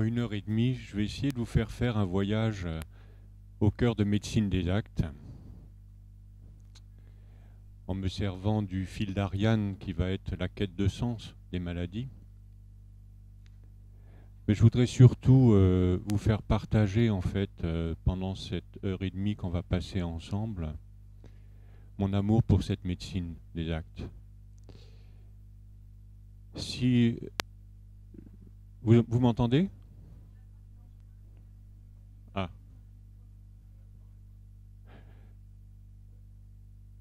1 heure et demie, je vais essayer de vous faire un voyage au cœur de Médecine des Actes, en me servant du fil d'Ariane qui va être la quête de sens des maladies. Mais je voudrais surtout vous faire partager, en fait, pendant cette 1 heure et demie qu'on va passer ensemble, mon amour pour cette médecine des actes. Si vous m'entendez? Ah.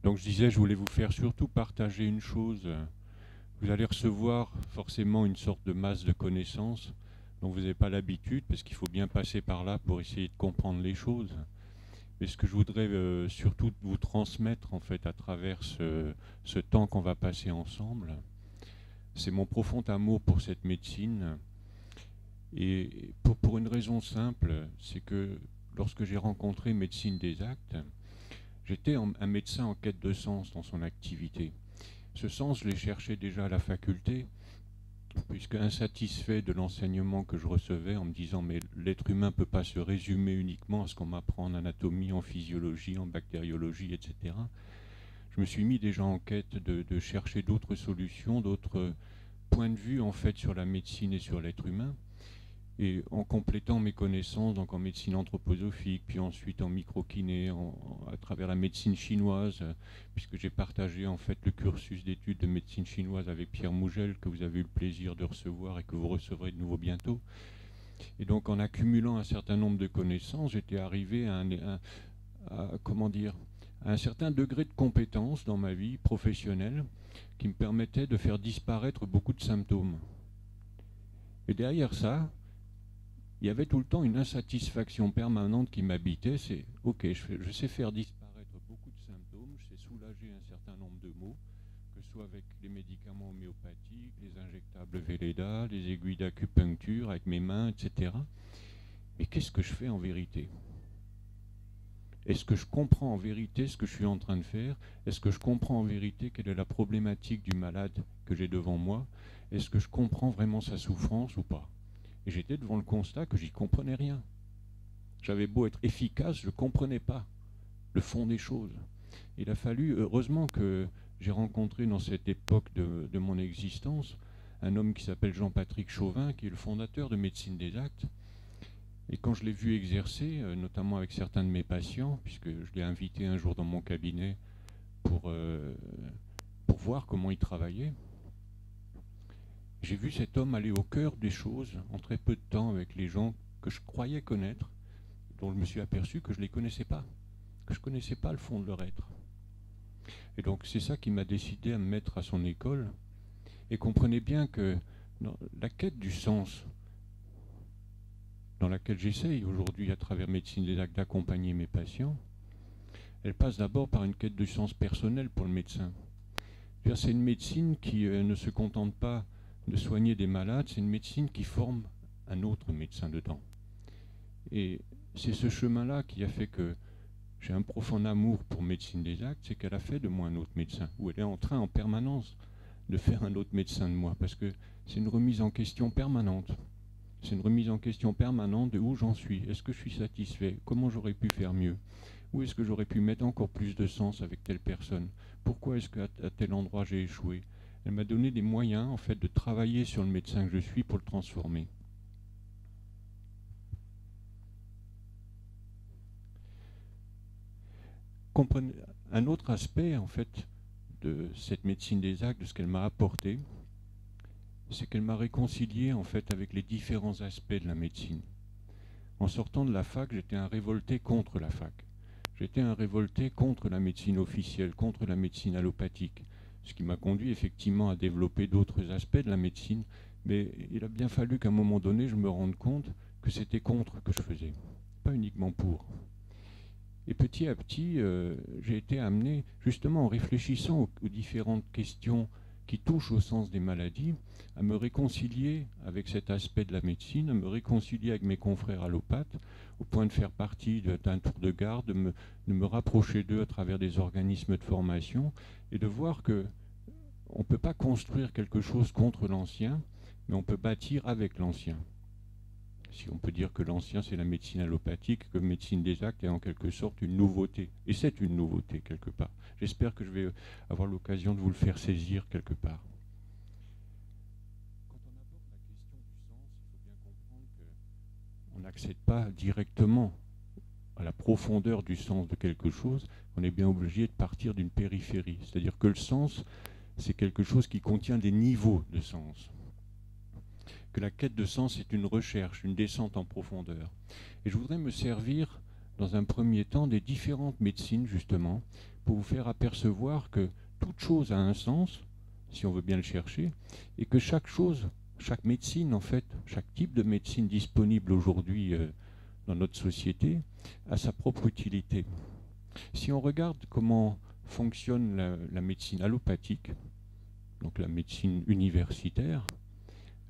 Donc je disais, je voulais vous faire surtout partager une chose. Vous allez recevoir forcément une sorte de masse de connaissances dont vous n'avez pas l'habitude, parce qu'il faut bien passer par là pour essayer de comprendre les choses. Mais ce que je voudrais surtout vous transmettre, en fait, à travers ce temps qu'on va passer ensemble, c'est mon profond amour pour cette médecine. Et pour une raison simple, c'est que lorsque j'ai rencontré Médecine des Actes, j'étais un médecin en quête de sens dans son activité. Ce sens, je l'ai cherché déjà à la faculté, puisque insatisfait de l'enseignement que je recevais en me disant mais l'être humain ne peut pas se résumer uniquement à ce qu'on m'apprend en anatomie, en physiologie, en bactériologie, etc. Je me suis mis déjà en quête de chercher d'autres solutions, d'autres points de vue en fait sur la médecine et sur l'être humain. Et en complétant mes connaissances, donc en médecine anthroposophique, puis ensuite en microkiné, à travers la médecine chinoise, puisque j'ai partagé en fait le cursus d'études de médecine chinoise avec Pierre Mougel, que vous avez eu le plaisir de recevoir et que vous recevrez de nouveau bientôt. Et donc en accumulant un certain nombre de connaissances, j'étais arrivé à un certain degré de compétence dans ma vie professionnelle qui me permettait de faire disparaître beaucoup de symptômes. Et derrière ça, il y avait tout le temps une insatisfaction permanente qui m'habitait, c'est ok, je sais faire disparaître beaucoup de symptômes, je sais soulager un certain nombre de maux, que ce soit avec les médicaments homéopathiques, les injectables Velleda, les aiguilles d'acupuncture avec mes mains, etc. Mais qu'est-ce que je fais en vérité? Est-ce que je comprends en vérité ce que je suis en train de faire? Est-ce que je comprends en vérité quelle est la problématique du malade que j'ai devant moi? Est-ce que je comprends vraiment sa souffrance ou pas? Et j'étais devant le constat que j'y comprenais rien. J'avais beau être efficace, je ne comprenais pas le fond des choses. Il a fallu, heureusement que j'ai rencontré dans cette époque de mon existence un homme qui s'appelle Jean-Patrick Chauvin, qui est le fondateur de Médecine des Actes. Et quand je l'ai vu exercer, notamment avec certains de mes patients, puisque je l'ai invité un jour dans mon cabinet pour voir comment il travaillait, j'ai vu cet homme aller au cœur des choses en très peu de temps avec les gens que je croyais connaître, dont je me suis aperçu que je ne les connaissais pas, que je ne connaissais pas le fond de leur être. Et donc c'est ça qui m'a décidé à me mettre à son école. Et comprenez bien que dans la quête du sens, dans laquelle j'essaye aujourd'hui à travers Médecine des Actes d'accompagner mes patients, elle passe d'abord par une quête du sens personnel pour le médecin. C'est une médecine qui ne se contente pas de soigner des malades, c'est une médecine qui forme un autre médecin dedans. Et c'est ce chemin-là qui a fait que j'ai un profond amour pour Médecine des Actes, c'est qu'elle a fait de moi un autre médecin, ou elle est en train en permanence de faire un autre médecin de moi, parce que c'est une remise en question permanente. C'est une remise en question permanente de où j'en suis, est-ce que je suis satisfait, comment j'aurais pu faire mieux, où est-ce que j'aurais pu mettre encore plus de sens avec telle personne, pourquoi est-ce qu'à tel endroit j'ai échoué. Elle m'a donné des moyens en fait de travailler sur le médecin que je suis pour le transformer. Comprenez, un autre aspect en fait de cette médecine des actes, de ce qu'elle m'a apporté, c'est qu'elle m'a réconcilié en fait avec les différents aspects de la médecine. En sortant de la fac, j'étais un révolté contre la fac. J'étais un révolté contre la médecine officielle, contre la médecine allopathique, ce qui m'a conduit effectivement à développer d'autres aspects de la médecine, mais il a bien fallu qu'à un moment donné, je me rende compte que c'était contre que je faisais, pas uniquement pour. Et petit à petit, j'ai été amené, justement en réfléchissant aux différentes questions qui touchent au sens des maladies, à me réconcilier avec cet aspect de la médecine, à me réconcilier avec mes confrères allopathes, au point de faire partie d'un tour de garde, de me rapprocher d'eux à travers des organismes de formation, et de voir que on ne peut pas construire quelque chose contre l'ancien, mais on peut bâtir avec l'ancien. si on peut dire que l'ancien c'est la médecine allopathique, que médecine des actes est en quelque sorte une nouveauté. Et c'est une nouveauté quelque part. J'espère que je vais avoir l'occasion de vous le faire saisir quelque part. Quand on aborde la question du sens, il faut bien comprendre qu'on n'accède pas directement à la profondeur du sens de quelque chose. On est bien obligé de partir d'une périphérie. C'est-à-dire que le sens, c'est quelque chose qui contient des niveaux de sens. Que la quête de sens est une recherche, une descente en profondeur. Et je voudrais me servir, dans un premier temps, des différentes médecines, justement, pour vous faire apercevoir que toute chose a un sens, si on veut bien le chercher, et que chaque chose, chaque médecine, en fait, chaque type de médecine disponible aujourd'hui dans notre société, a sa propre utilité. Si on regarde comment fonctionne la médecine allopathique, donc la médecine universitaire,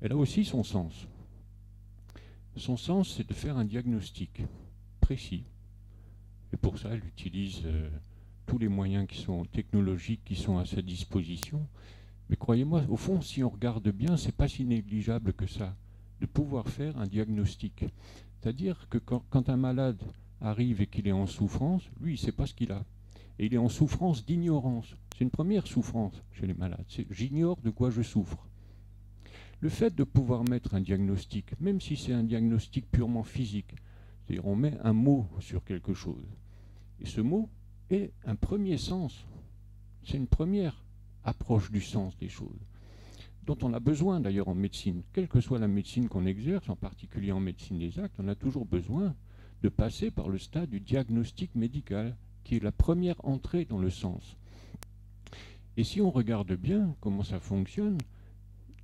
elle a aussi son sens. Son sens, c'est de faire un diagnostic précis. Et pour ça, elle utilise tous les moyens qui sont technologiques qui sont à sa disposition. Mais croyez-moi, au fond, si on regarde bien, c'est pas si négligeable que ça, de pouvoir faire un diagnostic. C'est-à-dire que quand un malade arrive et qu'il est en souffrance, lui, il ne sait pas ce qu'il a. Et il est en souffrance d'ignorance. C'est une première souffrance chez les malades. C'est j'ignore de quoi je souffre. Le fait de pouvoir mettre un diagnostic, même si c'est un diagnostic purement physique, c'est-à-dire on met un mot sur quelque chose, et ce mot est un premier sens, c'est une première approche du sens des choses, dont on a besoin d'ailleurs en médecine, quelle que soit la médecine qu'on exerce, en particulier en médecine des actes, on a toujours besoin de passer par le stade du diagnostic médical, qui est la première entrée dans le sens. Et si on regarde bien comment ça fonctionne,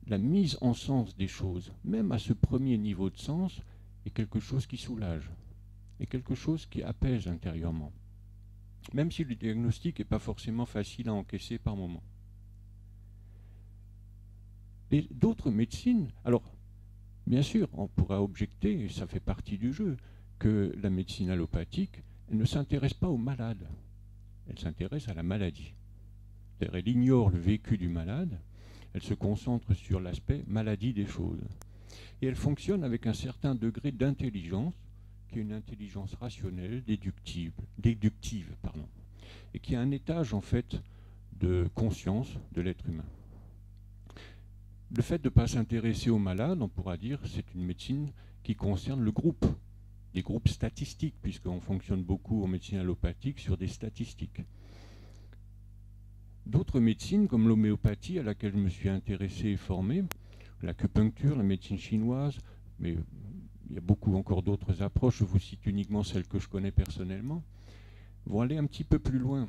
la mise en sens des choses, même à ce premier niveau de sens, est quelque chose qui soulage, est quelque chose qui apaise intérieurement, même si le diagnostic n'est pas forcément facile à encaisser par moment. Et d'autres médecines, alors, bien sûr, on pourra objecter, et ça fait partie du jeu, que la médecine allopathique, elle ne s'intéresse pas aux malades, elle s'intéresse à la maladie. C'est-à-dire, elle ignore le vécu du malade, elle se concentre sur l'aspect maladie des choses. Et elle fonctionne avec un certain degré d'intelligence, qui est une intelligence rationnelle, déductive, et qui a un étage en fait de conscience de l'être humain. Le fait de ne pas s'intéresser aux malades, on pourra dire, c'est une médecine qui concerne le groupe, des groupes statistiques, puisqu'on fonctionne beaucoup en médecine allopathique sur des statistiques. D'autres médecines, comme l'homéopathie, à laquelle je me suis intéressé et formé, l'acupuncture, la médecine chinoise, mais il y a beaucoup encore d'autres approches, je vous cite uniquement celles que je connais personnellement, vont aller un petit peu plus loin.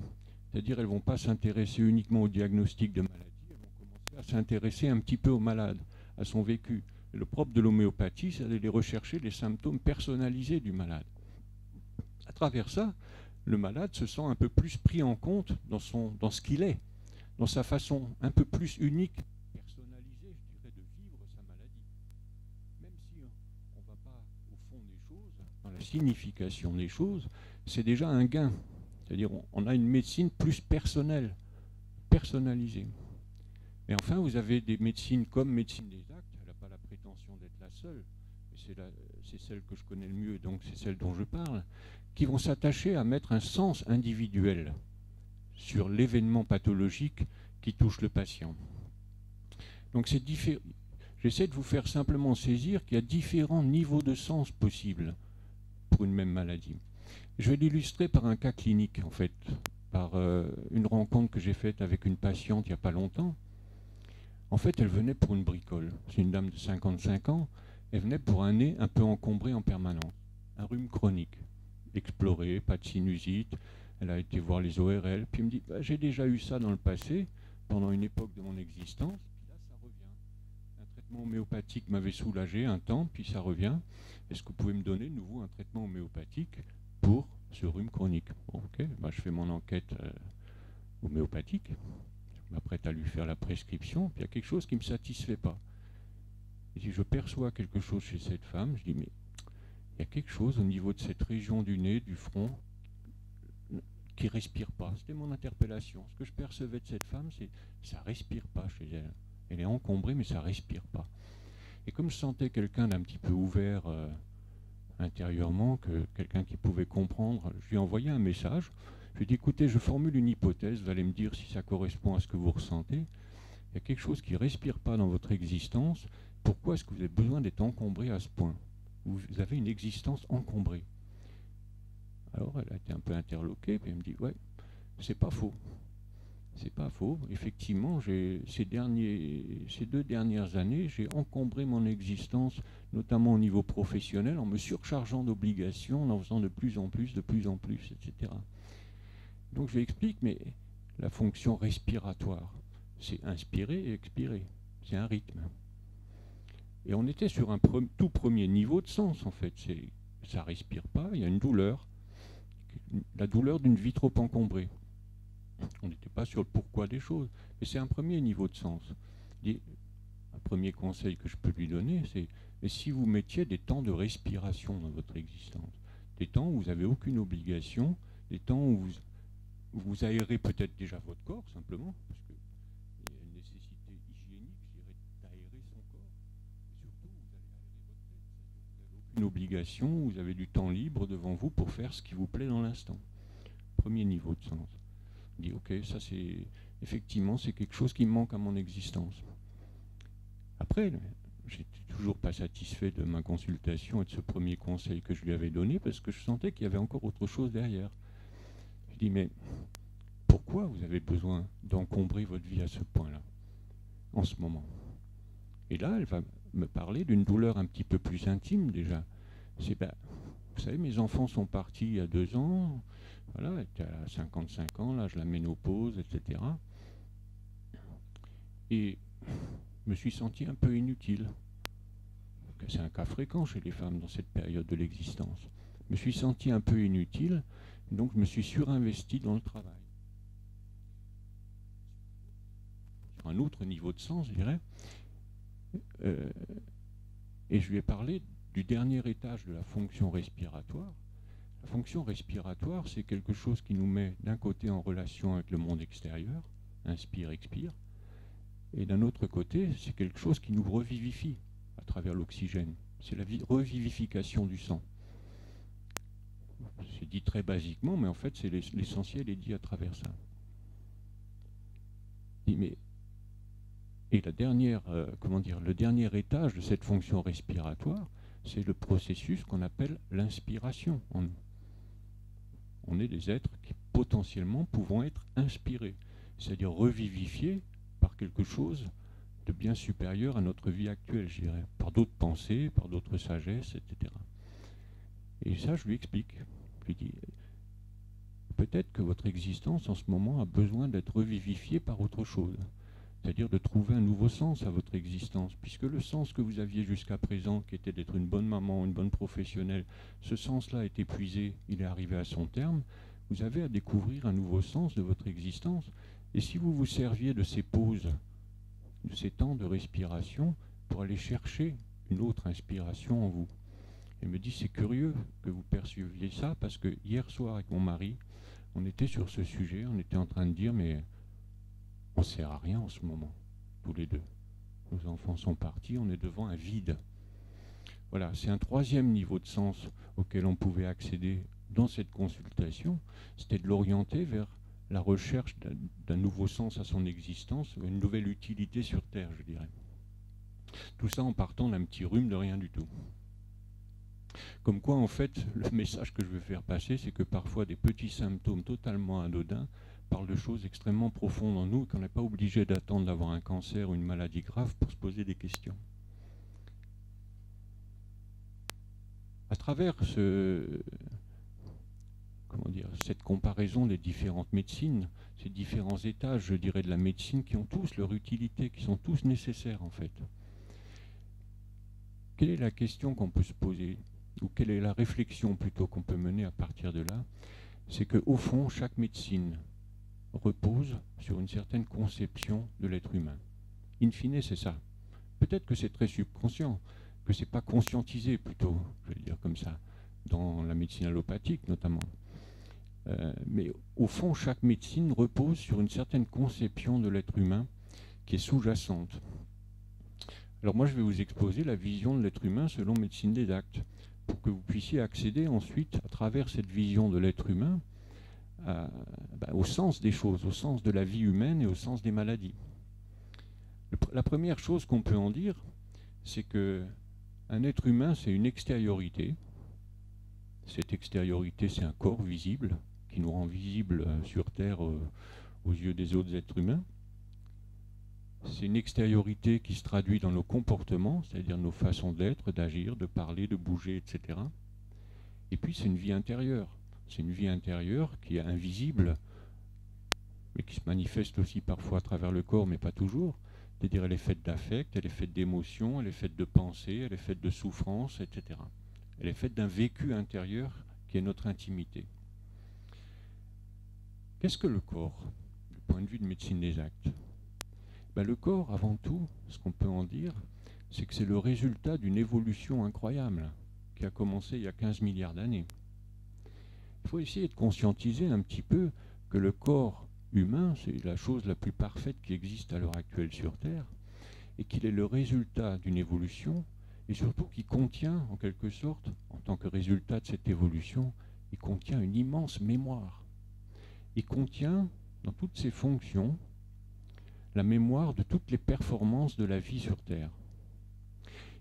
C'est-à-dire elles ne vont pas s'intéresser uniquement au diagnostic de maladie, elles vont commencer à s'intéresser un petit peu au malade, à son vécu. Et le propre de l'homéopathie, c'est d'aller rechercher les symptômes personnalisés du malade. À travers ça, le malade se sent un peu plus pris en compte dans ce qu'il est, dans sa façon un peu plus unique, personnalisée, je dirais, de vivre sa maladie. Même si on ne va pas au fond des choses, dans la signification des choses, c'est déjà un gain. C'est-à-dire on a une médecine plus personnelle, personnalisée. Et enfin, vous avez des médecines comme médecine des actes, elle n'a pas la prétention d'être la seule, c'est celle que je connais le mieux, donc c'est celle dont je parle, qui vont s'attacher à mettre un sens individuel sur l'événement pathologique qui touche le patient. Donc j'essaie de vous faire simplement saisir qu'il y a différents niveaux de sens possibles pour une même maladie. Je vais l'illustrer par un cas clinique, en fait, par une rencontre que j'ai faite avec une patiente il n'y a pas longtemps. En fait, elle venait pour une bricole. C'est une dame de 55 ans. Elle venait pour un nez un peu encombré en permanence. Un rhume chronique. Exploré, pas de sinusite. Elle a été voir les ORL. Puis elle me dit, bah, j'ai déjà eu ça dans le passé, pendant une époque de mon existence. Puis là, ça revient. Un traitement homéopathique m'avait soulagé un temps, puis ça revient. Est-ce que vous pouvez me donner de nouveau un traitement homéopathique pour ce rhume chronique? Bon, ok, bah, je fais mon enquête homéopathique. Je m'apprête à lui faire la prescription, puis il y a quelque chose qui ne me satisfait pas. Et si je perçois quelque chose chez cette femme, je dis, mais il y a quelque chose au niveau de cette région du nez, du front, qui ne respire pas. C'était mon interpellation. Ce que je percevais de cette femme, c'est ça ne respire pas chez elle. Elle est encombrée, mais ça ne respire pas. Et comme je sentais quelqu'un d'un petit peu ouvert intérieurement, quelqu'un qui pouvait comprendre, je lui ai envoyé un message. Je lui ai dit, écoutez, je formule une hypothèse, vous allez me dire si ça correspond à ce que vous ressentez. Il y a quelque chose qui ne respire pas dans votre existence. Pourquoi est-ce que vous avez besoin d'être encombré à ce point? Vous avez une existence encombrée. Alors elle a été un peu interloquée, puis elle me dit, ouais, c'est pas faux. C'est pas faux. Effectivement, ces 2 dernières années, j'ai encombré mon existence, notamment au niveau professionnel, en me surchargeant d'obligations, en faisant de plus en plus, etc. Donc je lui explique, mais la fonction respiratoire, c'est inspirer et expirer. C'est un rythme. Et on était sur un tout premier niveau de sens, en fait. Ça respire pas, il y a une douleur. La douleur d'une vie trop encombrée. On n'était pas sur le pourquoi des choses, mais c'est un premier niveau de sens. Un premier conseil que je peux lui donner, c'est si vous mettiez des temps de respiration dans votre existence, des temps où vous n'avez aucune obligation, des temps où vous aérez peut-être déjà votre corps, simplement, parce qu'il y a une nécessité hygiénique, je dirais, d'aérer son corps, et surtout, vous allez aérer votre tête, c'est-à-dire vous n'avez aucune obligation, vous avez du temps libre devant vous pour faire ce qui vous plaît dans l'instant. Premier niveau de sens. On dit, ok, ça c'est effectivement c'est quelque chose qui me manque à mon existence. Après, j'étais toujours pas satisfait de ma consultation et de ce premier conseil que je lui avais donné parce que je sentais qu'il y avait encore autre chose derrière. Je dis, mais pourquoi vous avez besoin d'encombrer votre vie à ce point-là, en ce moment? Et là, elle va me parler d'une douleur un petit peu plus intime déjà. C'est, vous savez, mes enfants sont partis il y a 2 ans, voilà, elle était à 55 ans, l'âge de la ménopause, etc. Et je me suis senti un peu inutile. C'est un cas fréquent chez les femmes dans cette période de l'existence. Je me suis senti un peu inutile, donc je me suis surinvesti dans le travail. Sur un autre niveau de sens, je dirais. Et je lui ai parlé du dernier étage de la fonction respiratoire. La fonction respiratoire, c'est quelque chose qui nous met d'un côté en relation avec le monde extérieur, inspire, expire, et d'un autre côté, c'est quelque chose qui nous revivifie à travers l'oxygène. C'est la revivification du sang. C'est dit très basiquement, mais en fait, c'est l'essentiel est dit à travers ça. Et la dernière, le dernier étage de cette fonction respiratoire, c'est le processus qu'on appelle l'inspiration en nous. On est des êtres qui potentiellement pouvons être inspirés, c'est-à-dire revivifiés par quelque chose de bien supérieur à notre vie actuelle, je dirais, par d'autres pensées, par d'autres sagesses, etc. Et ça, je lui explique. Je lui dis, peut-être que votre existence en ce moment a besoin d'être revivifiée par autre chose, c'est-à-dire de trouver un nouveau sens à votre existence, puisque le sens que vous aviez jusqu'à présent, qui était d'être une bonne maman, une bonne professionnelle, ce sens-là est épuisé, il est arrivé à son terme, vous avez à découvrir un nouveau sens de votre existence. Et si vous vous serviez de ces pauses, de ces temps de respiration, pour aller chercher une autre inspiration en vous. Elle me dit, c'est curieux que vous perceviez ça, parce que hier soir avec mon mari, on était sur ce sujet, on était en train de dire, mais on ne sert à rien en ce moment, tous les deux. Nos enfants sont partis, on est devant un vide. Voilà, c'est un troisième niveau de sens auquel on pouvait accéder dans cette consultation, c'était de l'orienter vers la recherche d'un nouveau sens à son existence, une nouvelle utilité sur Terre, je dirais. Tout ça en partant d'un petit rhume de rien du tout. Comme quoi, en fait, le message que je veux faire passer, c'est que parfois des petits symptômes totalement anodins parlent de choses extrêmement profondes en nous et qu'on n'est pas obligé d'attendre d'avoir un cancer ou une maladie grave pour se poser des questions. À travers cette comparaison des différentes médecines, ces différents étages, je dirais, de la médecine qui ont tous leur utilité, qui sont tous nécessaires en fait. Quelle est la question qu'on peut se poser, ou quelle est la réflexion plutôt qu'on peut mener à partir de là? C'est qu'au fond, chaque médecine repose sur une certaine conception de l'être humain. In fine, c'est ça. Peut-être que c'est très subconscient, que c'est pas conscientisé plutôt, je vais dire comme ça, dans la médecine allopathique notamment. Mais au fond, chaque médecine repose sur une certaine conception de l'être humain qui est sous-jacente. Alors moi, je vais vous exposer la vision de l'être humain selon Médecine des Actes, pour que vous puissiez accéder ensuite, à travers cette vision de l'être humain, au sens des choses, au sens de la vie humaine et au sens des maladies. La première chose qu'on peut en dire, c'est que un être humain, c'est une extériorité. Cette extériorité, c'est un corps visible, qui nous rend visibles sur Terre aux yeux des autres êtres humains. C'est une extériorité qui se traduit dans nos comportements, c'est-à-dire nos façons d'être, d'agir, de parler, de bouger, etc. Et puis c'est une vie intérieure. C'est une vie intérieure qui est invisible, mais qui se manifeste aussi parfois à travers le corps, mais pas toujours. C'est-à-dire elle est faite d'affect, elle est faite d'émotions, elle est faite de pensées, elle est faite de souffrances, etc. Elle est faite d'un vécu intérieur qui est notre intimité. Qu'est-ce que le corps, du point de vue de médecine des actes? Le corps, avant tout, ce qu'on peut en dire, c'est que c'est le résultat d'une évolution incroyable qui a commencé il y a 15 milliards d'années. Il faut essayer de conscientiser un petit peu que le corps humain, c'est la chose la plus parfaite qui existe à l'heure actuelle sur Terre, et qu'il est le résultat d'une évolution, et surtout qui contient, en quelque sorte, en tant que résultat de cette évolution, il contient une immense mémoire. Il contient, dans toutes ses fonctions, la mémoire de toutes les performances de la vie sur Terre.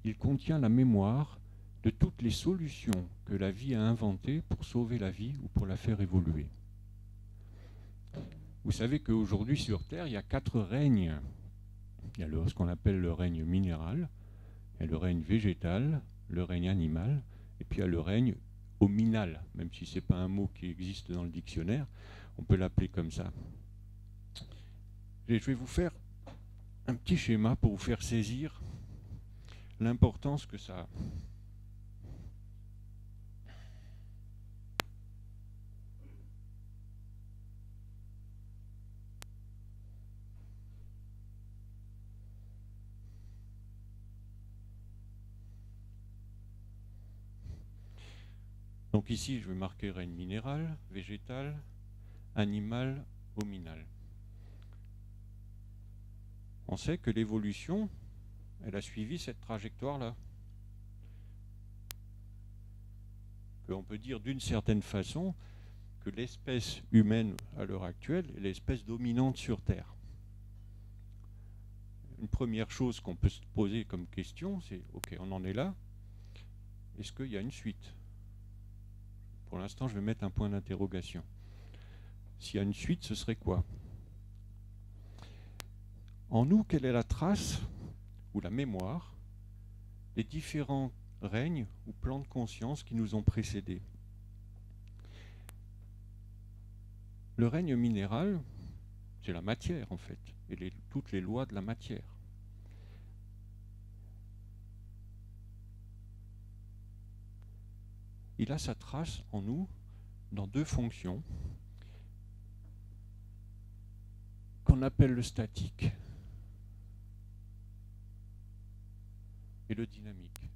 Il contient la mémoire de toutes les solutions que la vie a inventées pour sauver la vie ou pour la faire évoluer. Vous savez qu'aujourd'hui sur Terre, il y a 4 règnes. Il y a ce qu'on appelle le règne minéral, il y a le règne végétal, le règne animal, et puis il y a le règne hominal, même si ce n'est pas un mot qui existe dans le dictionnaire, on peut l'appeler comme ça. Je vais vous faire un petit schéma pour vous faire saisir l'importance que ça a. Donc ici, je vais marquer règne minéral, végétal, animal, hominal. On sait que l'évolution, elle a suivi cette trajectoire-là. On peut dire d'une certaine façon que l'espèce humaine à l'heure actuelle est l'espèce dominante sur Terre. Une première chose qu'on peut se poser comme question, c'est ok, on en est là, est-ce qu'il y a une suite? Pour l'instant, je vais mettre un point d'interrogation. S'il y a une suite, ce serait quoi? En nous, quelle est la trace ou la mémoire des différents règnes ou plans de conscience qui nous ont précédés? Le règne minéral, c'est la matière en fait, et toutes les lois de la matière. Il a sa trace en nous dans 2 fonctions qu'on appelle le statique et le dynamique.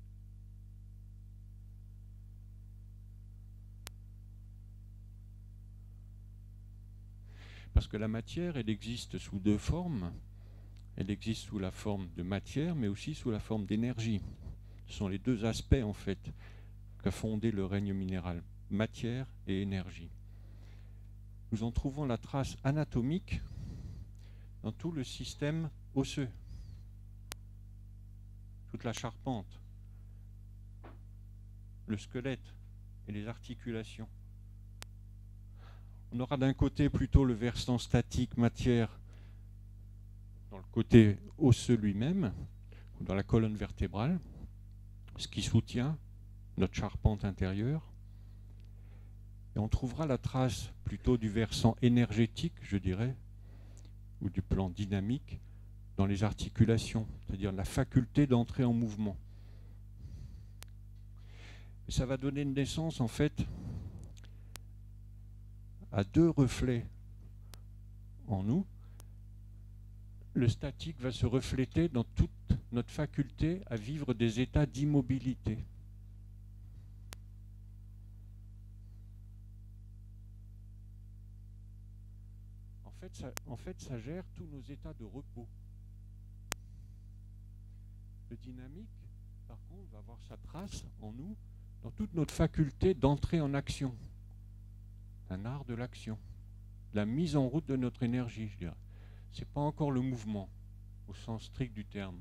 Parce que la matière, elle existe sous 2 formes. Elle existe sous la forme de matière, mais aussi sous la forme d'énergie. Ce sont les 2 aspects, en fait, qu'a fondé le règne minéral, matière et énergie. Nous en trouvons la trace anatomique dans tout le système osseux, toute la charpente, le squelette et les articulations. On aura d'un côté plutôt le versant statique, matière, dans le côté osseux lui-même, dans la colonne vertébrale, ce qui soutient notre charpente intérieure. Et on trouvera la trace plutôt du versant énergétique, je dirais, ou du plan dynamique, dans les articulations, c'est-à-dire la faculté d'entrer en mouvement. Et ça va donner naissance, en fait, à 2 reflets en nous. Le statique va se refléter dans toute notre faculté à vivre des états d'immobilité. En fait, ça gère tous nos états de repos. Le dynamique, par contre, va avoir sa trace en nous, dans toute notre faculté d'entrer en action. Un art de l'action. La mise en route de notre énergie, je dirais. Ce n'est pas encore le mouvement, au sens strict du terme.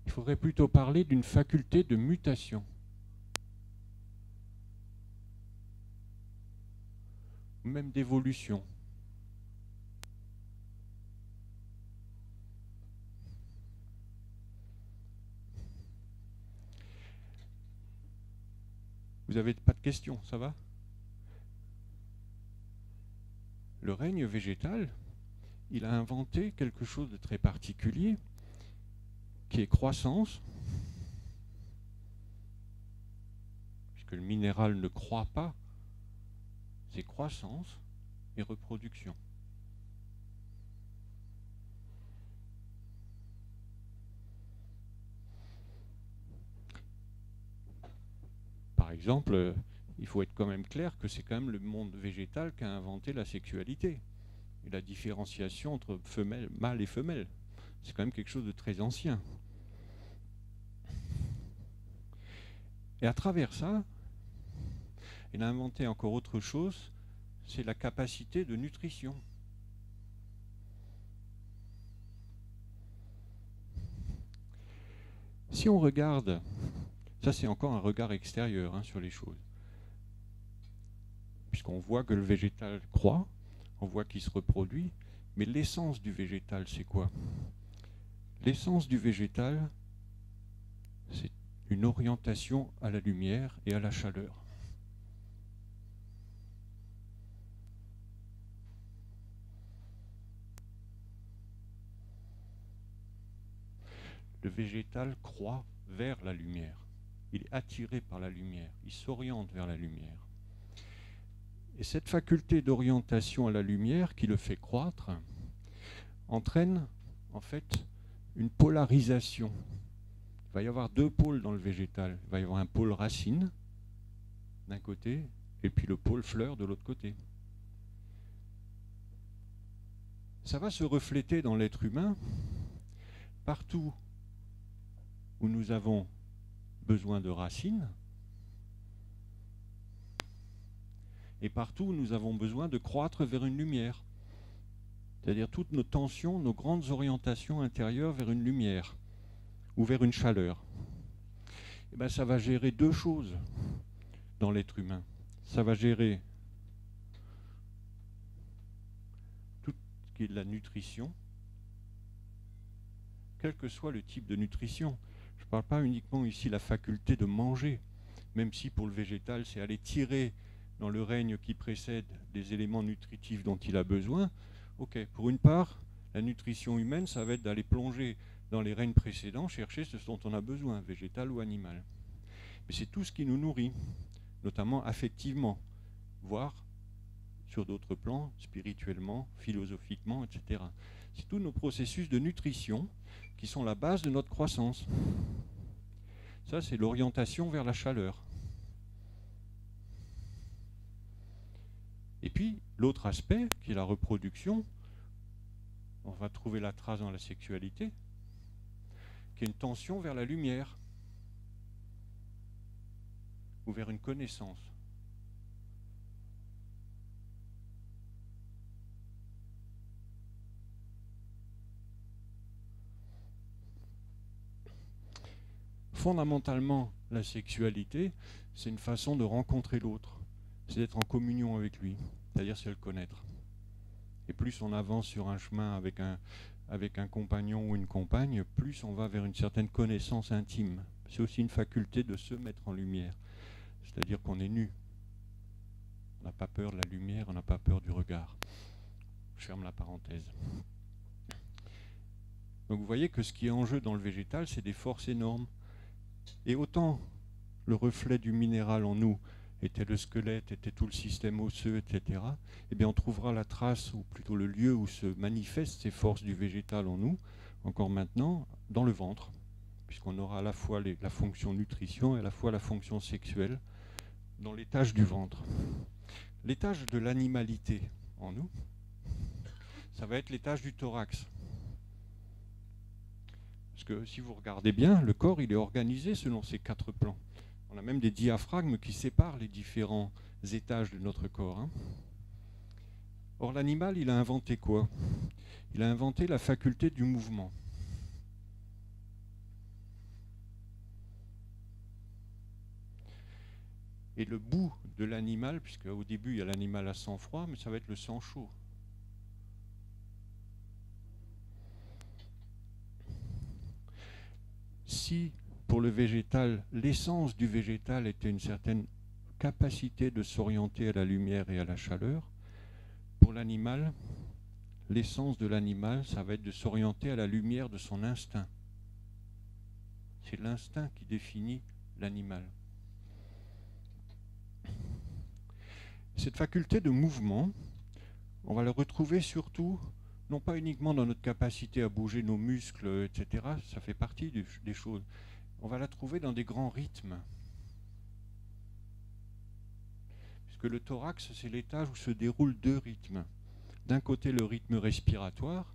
Il faudrait plutôt parler d'une faculté de mutation. Même d'évolution. Vous n'avez pas de questions, ça va? Le règne végétal, il a inventé quelque chose de très particulier, qui est croissance, puisque le minéral ne croît pas, c'est croissance et reproduction. Par exemple, il faut être quand même clair que c'est quand même le monde végétal qui a inventé la sexualité et la différenciation entre mâle et femelle. C'est quand même quelque chose de très ancien. Et à travers ça, il a inventé encore autre chose, c'est la capacité de nutrition. Si on regarde, ça c'est encore un regard extérieur sur les choses, puisqu'on voit que le végétal croît, on voit qu'il se reproduit, mais l'essence du végétal c'est quoi? L'essence du végétal, c'est une orientation à la lumière et à la chaleur. Le végétal croît vers la lumière. Il est attiré par la lumière. Il s'oriente vers la lumière. Et cette faculté d'orientation à la lumière qui le fait croître entraîne en fait une polarisation. Il va y avoir deux pôles dans le végétal. Il va y avoir un pôle racine d'un côté et puis le pôle fleur de l'autre côté. Ça va se refléter dans l'être humain partout où nous avons besoin de racines et partout où nous avons besoin de croître vers une lumière. C'est-à-dire toutes nos tensions, nos grandes orientations intérieures vers une lumière ou vers une chaleur. Et bien, ça va gérer deux choses dans l'être humain. Ça va gérer tout ce qui est de la nutrition, quel que soit le type de nutrition. Je ne parle pas uniquement ici de la faculté de manger, même si pour le végétal, c'est aller tirer dans le règne qui précède des éléments nutritifs dont il a besoin. Ok, pour une part, la nutrition humaine, ça va être d'aller plonger dans les règnes précédents, chercher ce dont on a besoin, végétal ou animal. Mais c'est tout ce qui nous nourrit, notamment affectivement, voire sur d'autres plans, spirituellement, philosophiquement, etc. C'est tous nos processus de nutrition qui sont la base de notre croissance. Ça, c'est l'orientation vers la chaleur. Et puis, l'autre aspect, qui est la reproduction, on va trouver la trace dans la sexualité, qui est une tension vers la lumière, ou vers une connaissance. Fondamentalement, la sexualité, c'est une façon de rencontrer l'autre, c'est d'être en communion avec lui, c'est-à-dire c'est le connaître. Et plus on avance sur un chemin avec un compagnon ou une compagne, plus on va vers une certaine connaissance intime. C'est aussi une faculté de se mettre en lumière, c'est-à-dire qu'on est nu. On n'a pas peur de la lumière, on n'a pas peur du regard. Je ferme la parenthèse. Donc vous voyez que ce qui est en jeu dans le végétal, c'est des forces énormes. Et autant le reflet du minéral en nous était le squelette, était tout le système osseux, etc., eh bien on trouvera la trace, ou plutôt le lieu où se manifestent ces forces du végétal en nous, encore maintenant, dans le ventre, puisqu'on aura à la fois la fonction nutrition et à la fois la fonction sexuelle dans l'étage du ventre. L'étage de l'animalité en nous, ça va être l'étage du thorax. Parce que si vous regardez bien, le corps il est organisé selon ces 4 plans. On a même des diaphragmes qui séparent les différents étages de notre corps. Hein. Or l'animal, il a inventé quoi? Il a inventé la faculté du mouvement. Et le bout de l'animal, puisque au début il y a l'animal à sang froid, mais ça va être le sang chaud. Si pour le végétal, l'essence du végétal était une certaine capacité de s'orienter à la lumière et à la chaleur, pour l'animal, l'essence de l'animal, ça va être de s'orienter à la lumière de son instinct. C'est l'instinct qui définit l'animal. Cette faculté de mouvement, on va la retrouver surtout, non pas uniquement dans notre capacité à bouger nos muscles, etc., ça fait partie des choses. On va la trouver dans des grands rythmes. Puisque le thorax, c'est l'étage où se déroulent 2 rythmes. D'un côté, le rythme respiratoire,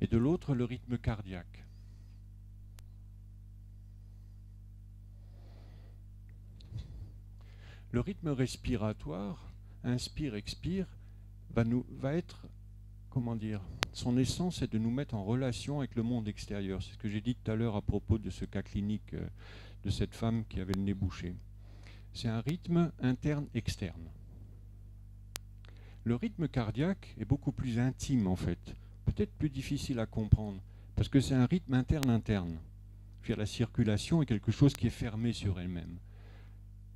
et de l'autre, le rythme cardiaque. Le rythme respiratoire, inspire, expire, va être, comment dire, son essence est de nous mettre en relation avec le monde extérieur. C'est ce que j'ai dit tout à l'heure à propos de ce cas clinique de cette femme qui avait le nez bouché. C'est un rythme interne-externe. Le rythme cardiaque est beaucoup plus intime en fait, peut-être plus difficile à comprendre, parce que c'est un rythme interne-interne. La circulation est quelque chose qui est fermé sur elle-même.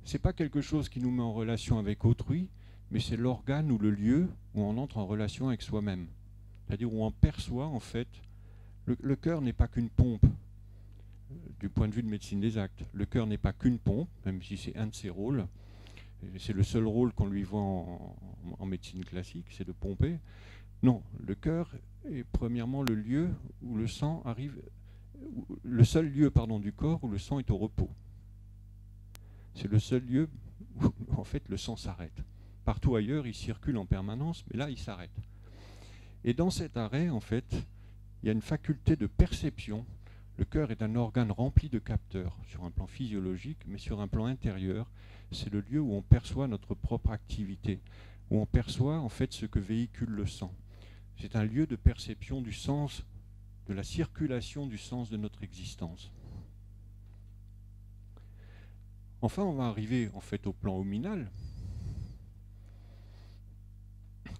Ce n'est pas quelque chose qui nous met en relation avec autrui, mais c'est l'organe ou le lieu où on entre en relation avec soi-même. C'est-à-dire où on perçoit, en fait, le cœur n'est pas qu'une pompe, du point de vue de médecine des actes. Le cœur n'est pas qu'une pompe, même si c'est un de ses rôles. C'est le seul rôle qu'on lui voit en médecine classique, c'est de pomper. Non, le cœur est premièrement le lieu où le sang arrive, le seul lieu, pardon, du corps où le sang est au repos. C'est le seul lieu où, en fait, le sang s'arrête. Partout ailleurs, il circule en permanence, mais là, il s'arrête. Et dans cet arrêt, en fait, il y a une faculté de perception. Le cœur est un organe rempli de capteurs, sur un plan physiologique, mais sur un plan intérieur, c'est le lieu où on perçoit notre propre activité, où on perçoit, en fait, ce que véhicule le sang. C'est un lieu de perception du sens, de la circulation du sens de notre existence. Enfin, on va arriver en fait au plan hominal,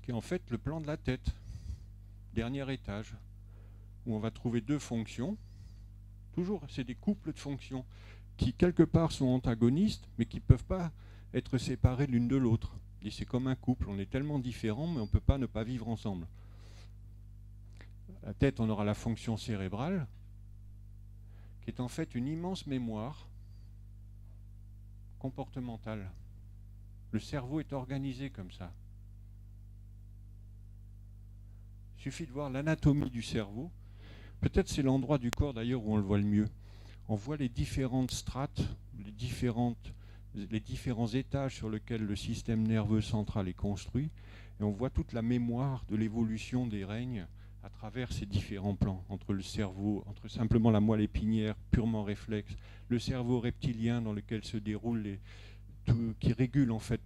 qui est en fait le plan de la tête, dernier étage, où on va trouver 2 fonctions. Toujours, c'est des couples de fonctions qui quelque part sont antagonistes, mais qui ne peuvent pas être séparés l'une de l'autre. C'est comme un couple, on est tellement différents, mais on ne peut pas ne pas vivre ensemble. La tête, on aura la fonction cérébrale, qui est en fait une immense mémoire comportementale. Le cerveau est organisé comme ça. Il suffit de voir l'anatomie du cerveau. Peut-être c'est l'endroit du corps d'ailleurs où on le voit le mieux. On voit les différentes strates, les différents étages sur lesquels le système nerveux central est construit, et on voit toute la mémoire de l'évolution des règnes à travers ces différents plans, entre le cerveau, entre simplement la moelle épinière, purement réflexe, le cerveau reptilien dans lequel se déroulent qui régule en fait,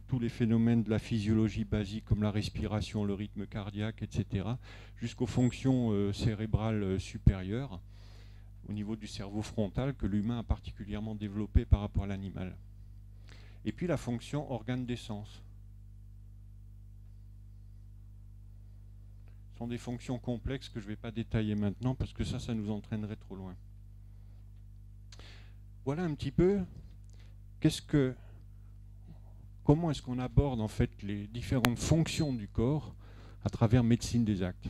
tous les phénomènes de la physiologie basique comme la respiration, le rythme cardiaque, etc., jusqu'aux fonctions cérébrales supérieures, au niveau du cerveau frontal que l'humain a particulièrement développé par rapport à l'animal. Et puis la fonction organe des sens. Ce sont des fonctions complexes que je ne vais pas détailler maintenant parce que ça nous entraînerait trop loin. Voilà un petit peu comment est-ce qu'on aborde en fait les différentes fonctions du corps à travers médecine des actes.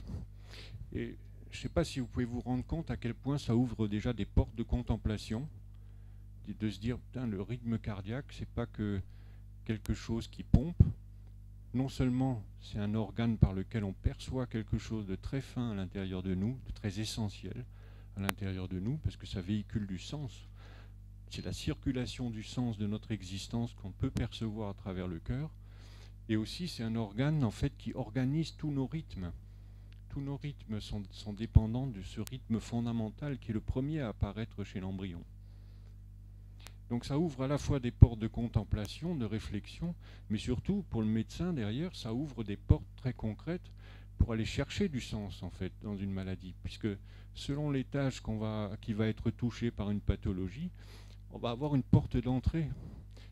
Et je ne sais pas si vous pouvez vous rendre compte à quel point ça ouvre déjà des portes de contemplation, de se dire, putain, le rythme cardiaque, c'est pas que quelque chose qui pompe. Non seulement c'est un organe par lequel on perçoit quelque chose de très fin à l'intérieur de nous, de très essentiel à l'intérieur de nous, parce que ça véhicule du sens. c'est la circulation du sens de notre existence qu'on peut percevoir à travers le cœur. Et aussi, c'est un organe en fait qui organise tous nos rythmes. Tous nos rythmes sont dépendants de ce rythme fondamental qui est le premier à apparaître chez l'embryon. Donc ça ouvre à la fois des portes de contemplation, de réflexion, mais surtout pour le médecin derrière, ça ouvre des portes très concrètes pour aller chercher du sens en fait dans une maladie, puisque selon l'étage qui va être touché par une pathologie, on va avoir une porte d'entrée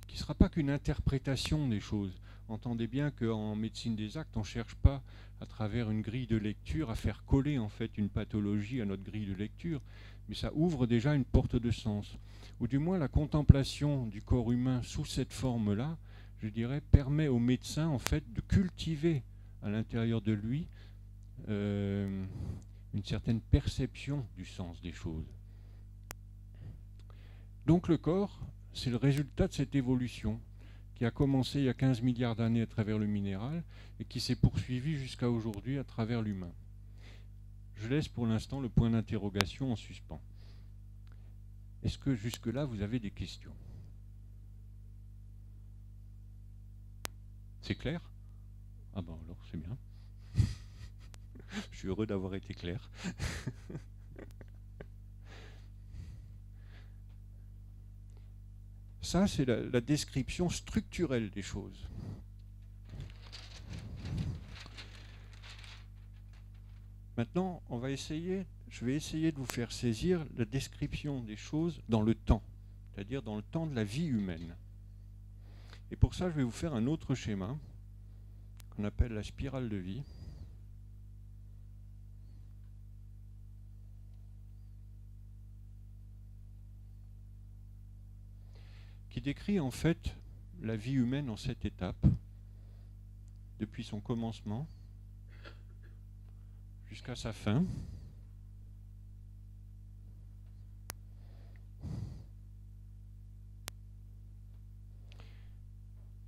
qui ne sera pas qu'une interprétation des choses. Entendez bien qu'en médecine des actes, on ne cherche pas à travers une grille de lecture à faire coller en fait une pathologie à notre grille de lecture, mais ça ouvre déjà une porte de sens. Ou du moins la contemplation du corps humain sous cette forme-là, je dirais, permet au médecin en fait de cultiver à l'intérieur de lui une certaine perception du sens des choses. Donc le corps, c'est le résultat de cette évolution qui a commencé il y a 15 milliards d'années à travers le minéral et qui s'est poursuivie jusqu'à aujourd'hui à travers l'humain. Je laisse pour l'instant le point d'interrogation en suspens. Est-ce que jusque-là, vous avez des questions? C'est clair? Ah bon, alors c'est bien. Je suis heureux d'avoir été clair. Ça, c'est la description structurelle des choses. Maintenant, je vais essayer de vous faire saisir la description des choses dans le temps, c'est-à-dire dans le temps de la vie humaine. Et pour ça, je vais vous faire un autre schéma qu'on appelle la spirale de vie. Qui décrit en fait la vie humaine en 7 étapes, depuis son commencement jusqu'à sa fin.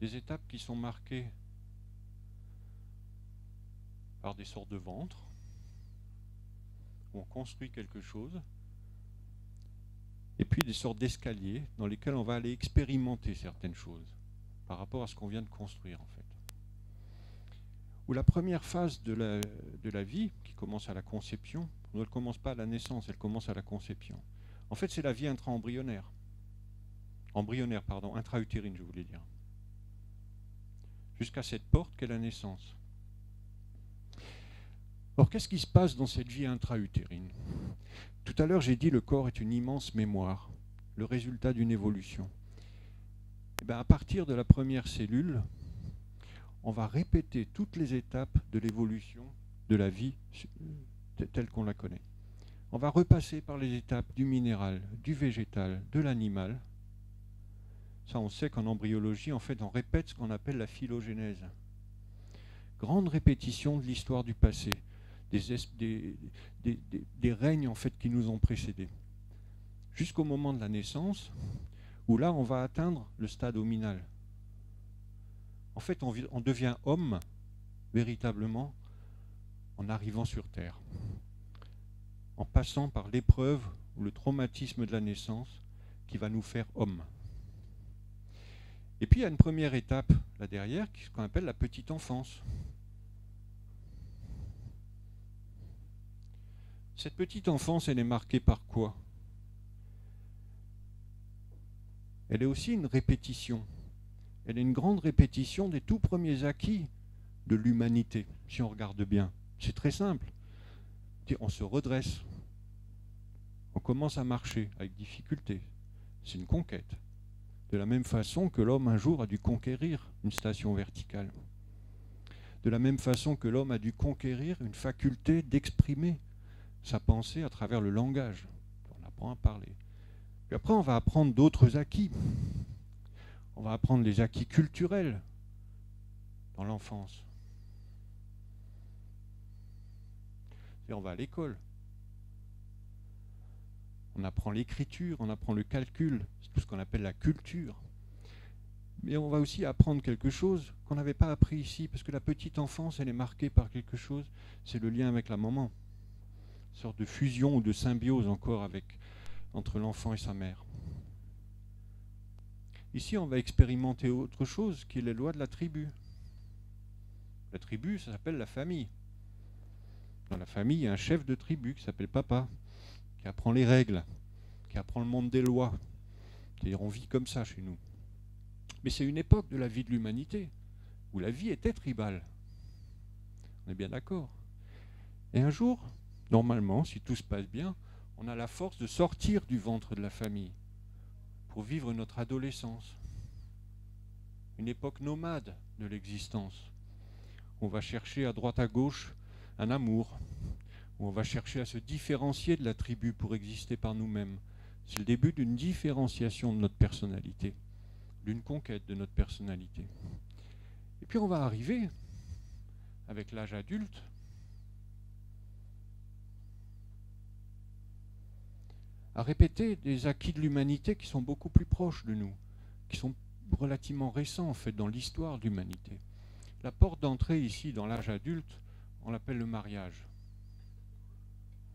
Des étapes qui sont marquées par des sortes de ventres, où on construit quelque chose, et puis des sortes d'escaliers dans lesquels on va aller expérimenter certaines choses par rapport à ce qu'on vient de construire en fait. Où la première phase de la vie, qui commence à la conception, elle ne commence pas à la naissance, elle commence à la conception. En fait, c'est la vie intra-embryonnaire. Intra-utérine, je voulais dire. Jusqu'à cette porte qu'est la naissance. Alors, qu'est-ce qui se passe dans cette vie intra-utérine? Tout à l'heure, j'ai dit que le corps est une immense mémoire, le résultat d'une évolution. Et bien, à partir de la première cellule, on va répéter toutes les étapes de l'évolution de la vie telle qu'on la connaît. On va repasser par les étapes du minéral, du végétal, de l'animal. Ça, on sait qu'en embryologie, en fait, on répète ce qu'on appelle la phylogénèse. Grande répétition de l'histoire du passé, des règnes en fait qui nous ont précédés, jusqu'au moment de la naissance, où là, on va atteindre le stade hominal. En fait, on devient homme, véritablement, en arrivant sur Terre, en passant par l'épreuve ou le traumatisme de la naissance qui va nous faire homme. Et puis, il y a une première étape, là derrière, ce qu'on appelle la petite enfance. Cette petite enfance, elle est marquée par quoi? Elle est aussi une répétition. Elle est une grande répétition des tout premiers acquis de l'humanité, si on regarde bien. C'est très simple. On se redresse. On commence à marcher avec difficulté. C'est une conquête. De la même façon que l'homme un jour a dû conquérir une station verticale. De la même façon que l'homme a dû conquérir une faculté d'exprimer sa pensée à travers le langage. On apprend à parler. Puis après, on va apprendre d'autres acquis. On va apprendre les acquis culturels dans l'enfance. Et on va à l'école. On apprend l'écriture, on apprend le calcul, c'est tout ce qu'on appelle la culture. Mais on va aussi apprendre quelque chose qu'on n'avait pas appris ici, parce que la petite enfance, elle est marquée par quelque chose, c'est le lien avec la maman. Une sorte de fusion ou de symbiose encore entre l'enfant et sa mère. Ici, on va expérimenter autre chose, qui est les lois de la tribu. La tribu, ça s'appelle la famille. Dans la famille, il y a un chef de tribu qui s'appelle papa, qui apprend les règles, qui apprend le monde des lois. C'est-à-dire, on vit comme ça chez nous. Mais c'est une époque de la vie de l'humanité, où la vie était tribale. On est bien d'accord. Et un jour, normalement, si tout se passe bien, on a la force de sortir du ventre de la famille pour vivre notre adolescence. Une époque nomade de l'existence. On va chercher à droite à gauche un amour, où on va chercher à se différencier de la tribu pour exister par nous-mêmes. C'est le début d'une différenciation de notre personnalité, d'une conquête de notre personnalité. Et puis on va arriver, avec l'âge adulte, à répéter des acquis de l'humanité qui sont beaucoup plus proches de nous, qui sont relativement récents en fait dans l'histoire de l'humanité. La porte d'entrée ici dans l'âge adulte, on l'appelle le mariage,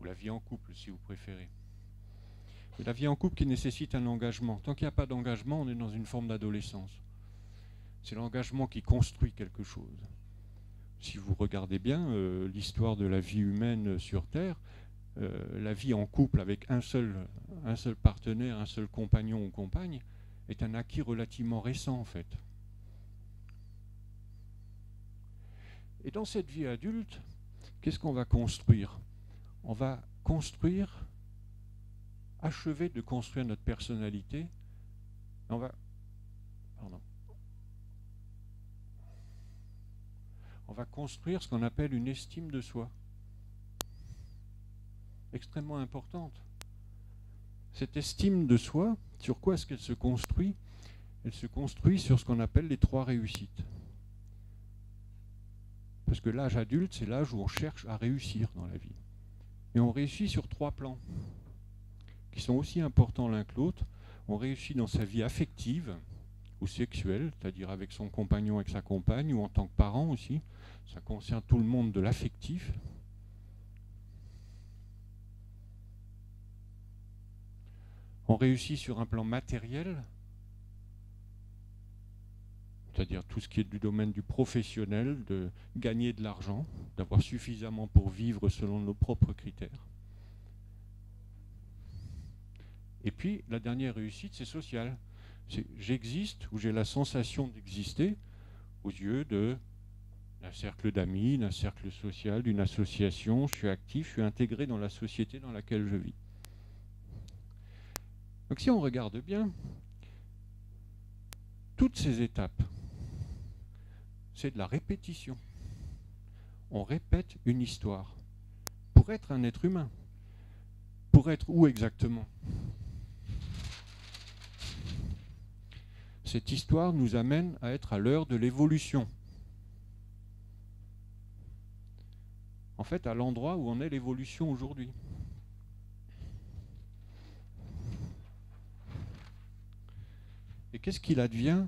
ou la vie en couple si vous préférez. Mais la vie en couple qui nécessite un engagement. Tant qu'il n'y a pas d'engagement, on est dans une forme d'adolescence. C'est l'engagement qui construit quelque chose. Si vous regardez bien l'histoire de la vie humaine sur Terre, la vie en couple avec un seul partenaire, un seul compagnon ou compagne, est un acquis relativement récent en fait. Et dans cette vie adulte, qu'est-ce qu'on va construire? On va construire, achever de construire notre personnalité. On va construire ce qu'on appelle une estime de soi. Extrêmement importante. Cette estime de soi, sur quoi est-ce qu'elle se construit? Elle se construit sur ce qu'on appelle les 3 réussites. Parce que l'âge adulte, c'est l'âge où on cherche à réussir dans la vie. Et on réussit sur 3 plans, qui sont aussi importants l'un que l'autre. On réussit dans sa vie affective ou sexuelle, c'est-à-dire avec son compagnon, avec sa compagne, ou en tant que parent aussi. Ça concerne tout le monde de l'affectif. On réussit sur un plan matériel, c'est-à-dire tout ce qui est du domaine du professionnel, de gagner de l'argent, d'avoir suffisamment pour vivre selon nos propres critères. Et puis, la dernière réussite, c'est social. J'existe, ou j'ai la sensation d'exister, aux yeux d'un cercle d'amis, d'un cercle social, d'une association. Je suis actif, je suis intégré dans la société dans laquelle je vis. Donc si on regarde bien, toutes ces étapes, c'est de la répétition. On répète une histoire pour être un être humain. Pour être où exactement? Cette histoire nous amène à être à l'heure de l'évolution. En fait, à l'endroit où en est l'évolution aujourd'hui. Et qu'est-ce qu'il advient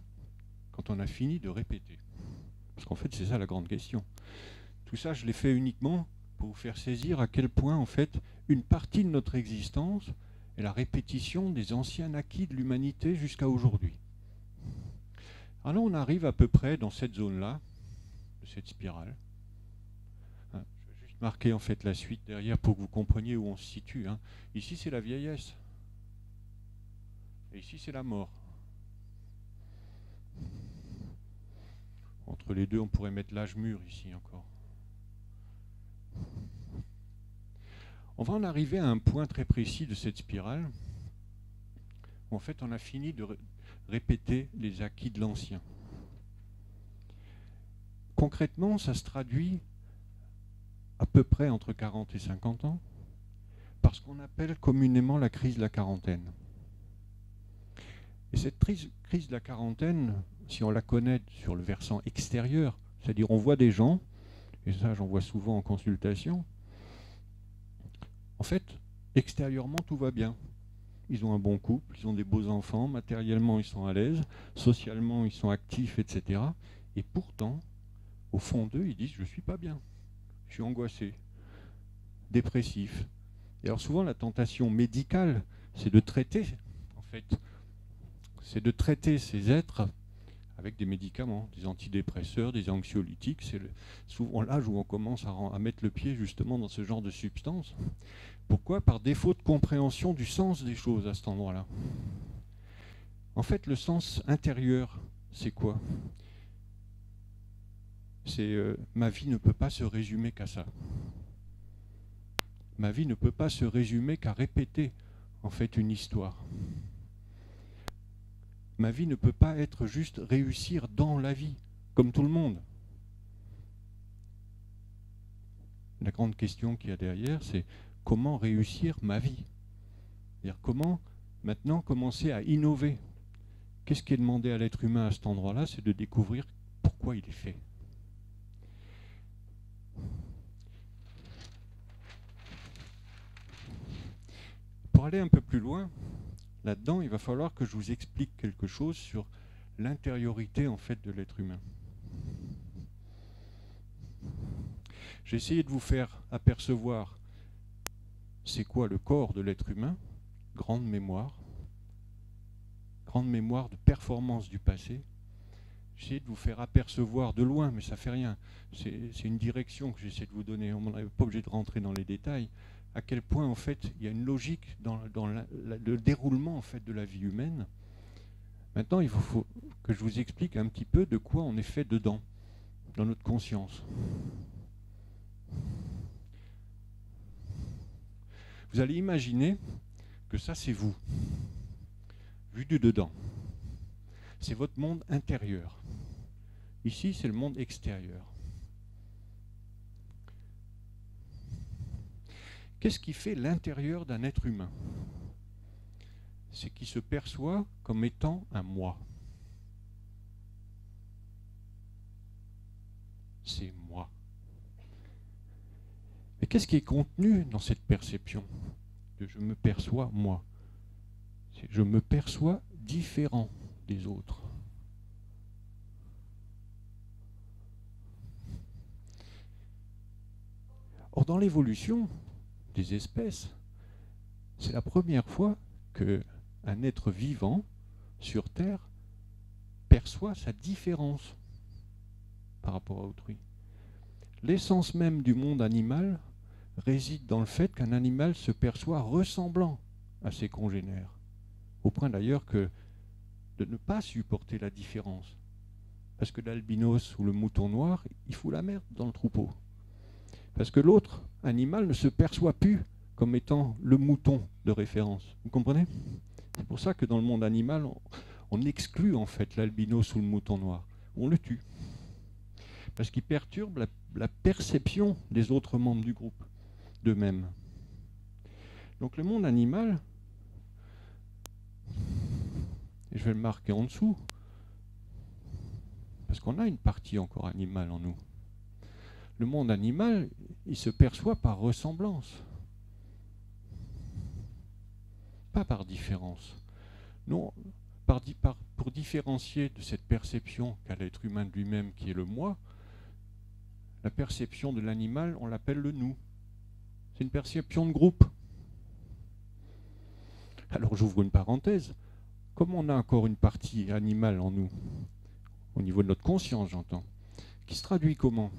quand on a fini de répéter? Parce qu'en fait, c'est ça la grande question. Tout ça, je l'ai fait uniquement pour vous faire saisir à quel point, en fait, une partie de notre existence est la répétition des anciens acquis de l'humanité jusqu'à aujourd'hui. Alors on arrive à peu près dans cette zone-là, de cette spirale. Je vais juste marquer en fait la suite derrière pour que vous compreniez où on se situe. Ici, c'est la vieillesse. Et ici, c'est la mort. Entre les deux, on pourrait mettre l'âge mûr ici encore. On va en arriver à un point très précis de cette spirale, où en fait on a fini de répéter les acquis de l'ancien. Concrètement, ça se traduit à peu près entre 40 et 50 ans par ce qu'on appelle communément la crise de la quarantaine. Et cette crise de la quarantaine, si on la connaît sur le versant extérieur, c'est-à-dire on voit des gens, et ça j'en vois souvent en consultation, en fait, extérieurement tout va bien. Ils ont un bon couple, ils ont des beaux enfants, matériellement ils sont à l'aise, socialement ils sont actifs, etc. Et pourtant, au fond d'eux, ils disent « je ne suis pas bien, je suis angoissé, dépressif ». Et alors souvent la tentation médicale, c'est de traiter en fait c'est de traiter ces êtres avec des médicaments, des antidépresseurs, des anxiolytiques. C'est souvent l'âge où on commence à mettre le pied justement dans ce genre de substances. Pourquoi? Par défaut de compréhension du sens des choses à cet endroit-là. En fait, le sens intérieur, c'est quoi? C'est ma vie ne peut pas se résumer qu'à ça. Ma vie ne peut pas se résumer qu'à répéter en fait une histoire. Ma vie ne peut pas être juste réussir dans la vie, comme tout le monde. La grande question qu'il y a derrière, c'est comment réussir ma vie? C'est-à-dire comment maintenant commencer à innover? Qu'est-ce qui est demandé à l'être humain à cet endroit-là? C'est de découvrir pourquoi il est fait. Pour aller un peu plus loin, là-dedans, il va falloir que je vous explique quelque chose sur l'intériorité en fait de l'être humain. J'ai essayé de vous faire apercevoir c'est quoi le corps de l'être humain, grande mémoire de performance du passé. J'ai essayé de vous faire apercevoir de loin, mais ça ne fait rien. C'est une direction que j'essaie de vous donner. On n'est pas obligé de rentrer dans les détails. À quel point, en fait, il y a une logique dans le déroulement en fait, de la vie humaine. Maintenant, il faut que je vous explique un petit peu de quoi on est fait dedans, dans notre conscience. Vous allez imaginer que ça, c'est vous, vu du dedans. C'est votre monde intérieur. Ici, c'est le monde extérieur. Qu'est-ce qui fait l'intérieur d'un être humain? C'est qu'il se perçoit comme étant un moi. C'est moi. Mais qu'est-ce qui est contenu dans cette perception que je me perçois moi? Je me perçois différent des autres. Or, dans l'évolution des espèces, c'est la première fois qu'un être vivant sur Terre perçoit sa différence par rapport à autrui. L'essence même du monde animal réside dans le fait qu'un animal se perçoit ressemblant à ses congénères, au point d'ailleurs que de ne pas supporter la différence. Parce que l'albinos ou le mouton noir, il fout la merde dans le troupeau. Parce que l'autre animal ne se perçoit plus comme étant le mouton de référence. Vous comprenez? C'est pour ça que dans le monde animal, on exclut en fait l'albinos ou le mouton noir. On le tue. Parce qu'il perturbe la perception des autres membres du groupe d'eux-mêmes. Donc le monde animal, et je vais le marquer en dessous, parce qu'on a une partie encore animale en nous. Le monde animal, il se perçoit par ressemblance, pas par différence. Non, pour différencier de cette perception qu'a l'être humain de lui-même qui est le moi, la perception de l'animal, on l'appelle le nous. C'est une perception de groupe. Alors j'ouvre une parenthèse. Comme on a encore une partie animale en nous, au niveau de notre conscience j'entends, qui se traduit comment?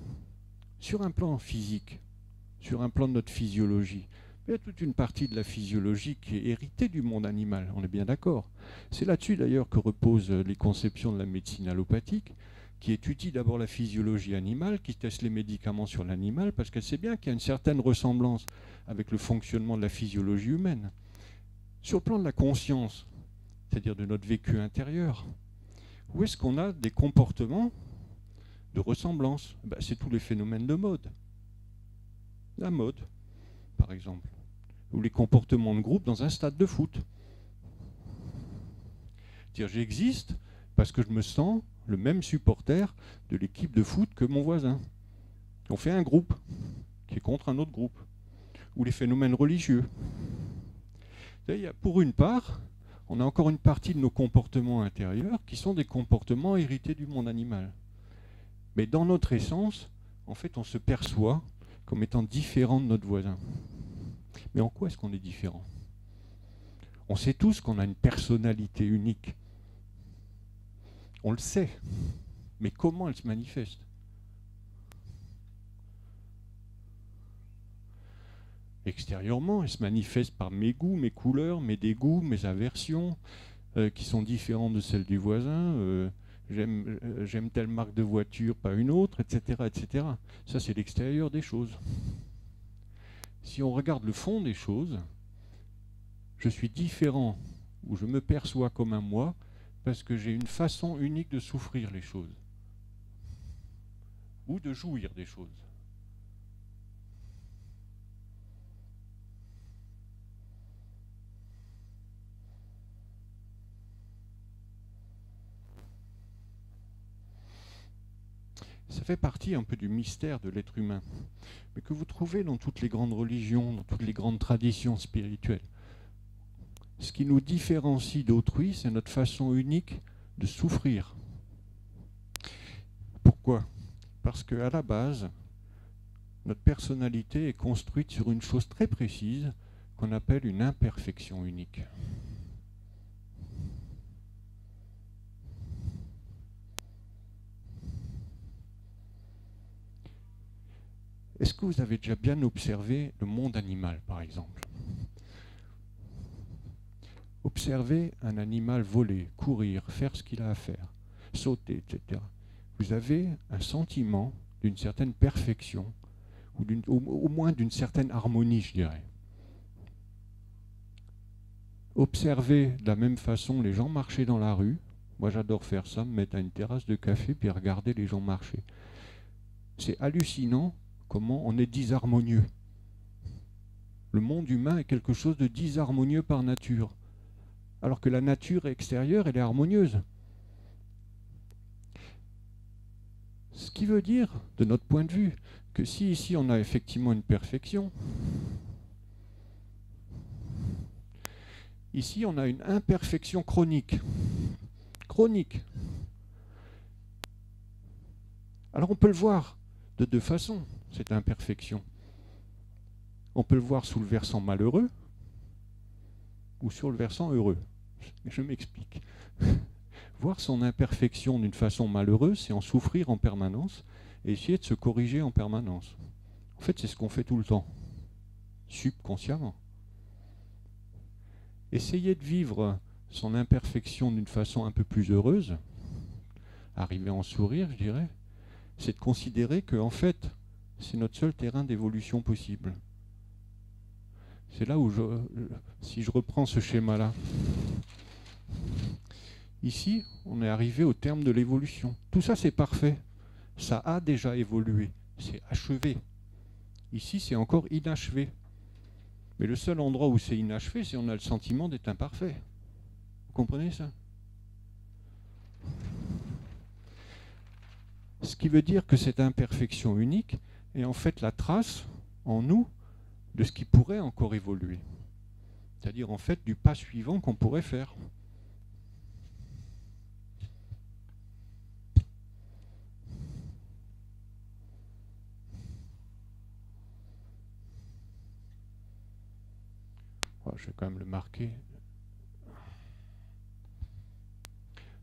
Sur un plan physique, sur un plan de notre physiologie. Il y a toute une partie de la physiologie qui est héritée du monde animal, on est bien d'accord. C'est là-dessus d'ailleurs que reposent les conceptions de la médecine allopathique, qui étudie d'abord la physiologie animale, qui teste les médicaments sur l'animal, parce qu'elle sait bien qu'il y a une certaine ressemblance avec le fonctionnement de la physiologie humaine. Sur le plan de la conscience, c'est-à-dire de notre vécu intérieur, où est-ce qu'on a des comportements de ressemblance? C'est tous les phénomènes de mode. La mode, par exemple, ou les comportements de groupe dans un stade de foot. C'est-à-dire j'existe parce que je me sens le même supporter de l'équipe de foot que mon voisin. On fait un groupe qui est contre un autre groupe. Ou les phénomènes religieux. Pour une part, on a encore une partie de nos comportements intérieurs qui sont des comportements hérités du monde animal. Mais dans notre essence, en fait, on se perçoit comme étant différent de notre voisin. Mais en quoi est-ce qu'on est différent? On sait tous qu'on a une personnalité unique, On le sait. Mais comment elle se manifeste? Extérieurement, elle se manifeste par mes goûts, mes couleurs, mes dégoûts, mes aversions, qui sont différentes de celles du voisin. J'aime telle marque de voiture, pas une autre, etc., etc. Ça, c'est l'extérieur des choses. Si on regarde le fond des choses, je suis différent, ou je me perçois comme un moi, parce que j'ai une façon unique de souffrir les choses, ou de jouir des choses. Ça fait partie un peu du mystère de l'être humain, mais que vous trouvez dans toutes les grandes religions, dans toutes les grandes traditions spirituelles. Ce qui nous différencie d'autrui, c'est notre façon unique de souffrir. Pourquoi? Parce qu'à la base, notre personnalité est construite sur une chose très précise qu'on appelle une imperfection unique. Est-ce que vous avez déjà bien observé le monde animal, par exemple? Observez un animal voler, courir, faire ce qu'il a à faire, sauter, etc. Vous avez un sentiment d'une certaine perfection, ou au moins d'une certaine harmonie, je dirais. Observez de la même façon les gens marcher dans la rue. Moi, j'adore faire ça, me mettre à une terrasse de café puis regarder les gens marcher. C'est hallucinant comment on est disharmonieux. Le monde humain est quelque chose de disharmonieux par nature, alors que la nature extérieure, elle est harmonieuse. Ce qui veut dire, de notre point de vue, que si ici on a effectivement une perfection, ici on a une imperfection chronique. Chronique. Alors on peut le voir de deux façons, cette imperfection. On peut le voir sous le versant malheureux ou sur le versant heureux. Je m'explique. Voir son imperfection d'une façon malheureuse, c'est en souffrir en permanence et essayer de se corriger en permanence. En fait, c'est ce qu'on fait tout le temps, subconsciemment. Essayer de vivre son imperfection d'une façon un peu plus heureuse, arriver à en sourire, je dirais, c'est de considérer que, en fait, c'est notre seul terrain d'évolution possible. C'est là où, si je reprends ce schéma-là, ici, on est arrivé au terme de l'évolution. Tout ça, c'est parfait. Ça a déjà évolué. C'est achevé. Ici, c'est encore inachevé. Mais le seul endroit où c'est inachevé, c'est on a le sentiment d'être imparfait. Vous comprenez ça? Ce qui veut dire que cette imperfection unique est en fait la trace en nous de ce qui pourrait encore évoluer. C'est-à-dire en fait du pas suivant qu'on pourrait faire. Oh, je vais quand même le marquer.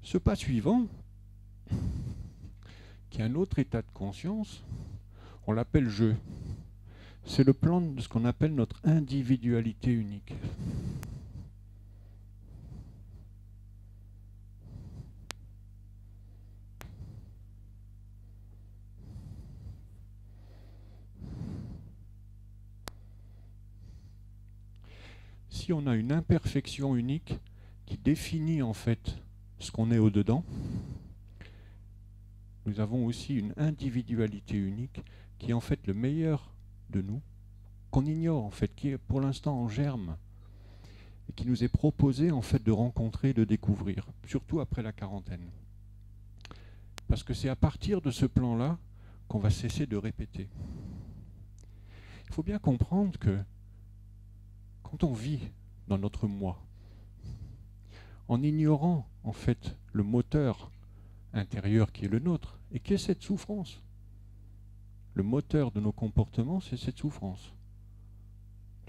Ce pas suivant, qui est un autre état de conscience, on l'appelle je. C'est le plan de ce qu'on appelle notre individualité unique. Si on a une imperfection unique qui définit en fait ce qu'on est au-dedans, nous avons aussi une individualité unique qui est en fait le meilleur de nous, qu'on ignore en fait, qui est pour l'instant en germe, et qui nous est proposé en fait de rencontrer, de découvrir, surtout après la quarantaine. Parce que c'est à partir de ce plan-là qu'on va cesser de répéter. Il faut bien comprendre que quand on vit dans notre moi, en ignorant en fait le moteur intérieur qui est le nôtre, et qui est cette souffrance. Le moteur de nos comportements, c'est cette souffrance.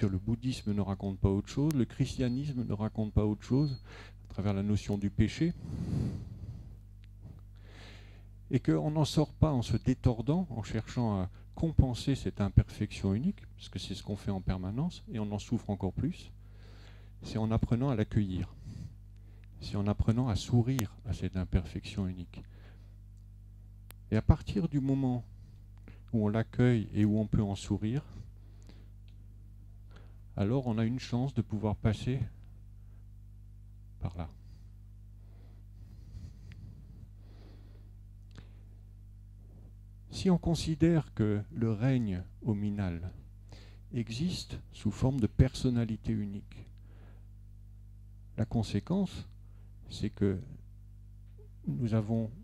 Le bouddhisme ne raconte pas autre chose, le christianisme ne raconte pas autre chose, à travers la notion du péché. et qu'on n'en sort pas en se détordant, en cherchant à compenser cette imperfection unique, parce que c'est ce qu'on fait en permanence, et on en souffre encore plus, c'est en apprenant à l'accueillir. C'est en apprenant à sourire à cette imperfection unique. Et à partir du moment où on l'accueille et où on peut en sourire, alors on a une chance de pouvoir passer par là. Si on considère que le règne hominal existe sous forme de personnalité unique, la conséquence, c'est que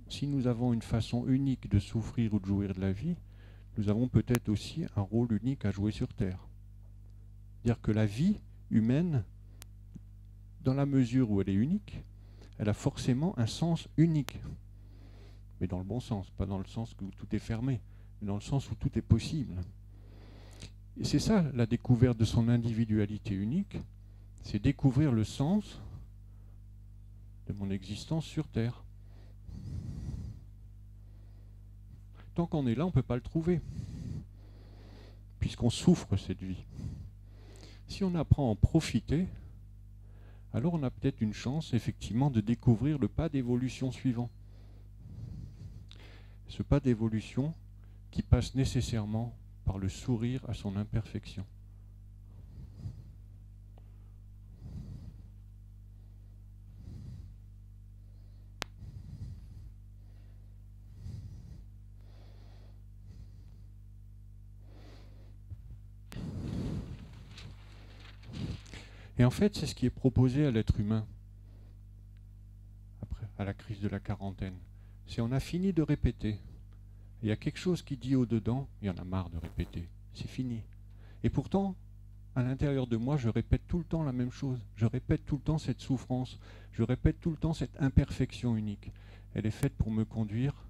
si nous avons une façon unique de souffrir ou de jouir de la vie, nous avons peut-être aussi un rôle unique à jouer sur Terre. C'est-à-dire que la vie humaine, dans la mesure où elle est unique, elle a forcément un sens unique. Mais dans le bon sens, pas dans le sens où tout est fermé, mais dans le sens où tout est possible. Et c'est ça la découverte de son individualité unique, c'est découvrir le sens de mon existence sur Terre. Tant qu'on est là, on ne peut pas le trouver, puisqu'on souffre cette vie. Si on apprend à en profiter, alors on a peut-être une chance, effectivement, de découvrir le pas d'évolution suivant. Ce pas d'évolution qui passe nécessairement par le sourire à son imperfection. Et en fait, c'est ce qui est proposé à l'être humain, après, à la crise de la quarantaine. C'est on a fini de répéter. Il y a quelque chose qui dit au-dedans, il y en a marre de répéter. C'est fini. Et pourtant, à l'intérieur de moi, je répète tout le temps la même chose. Je répète tout le temps cette souffrance. Je répète tout le temps cette imperfection unique. Elle est faite pour me conduire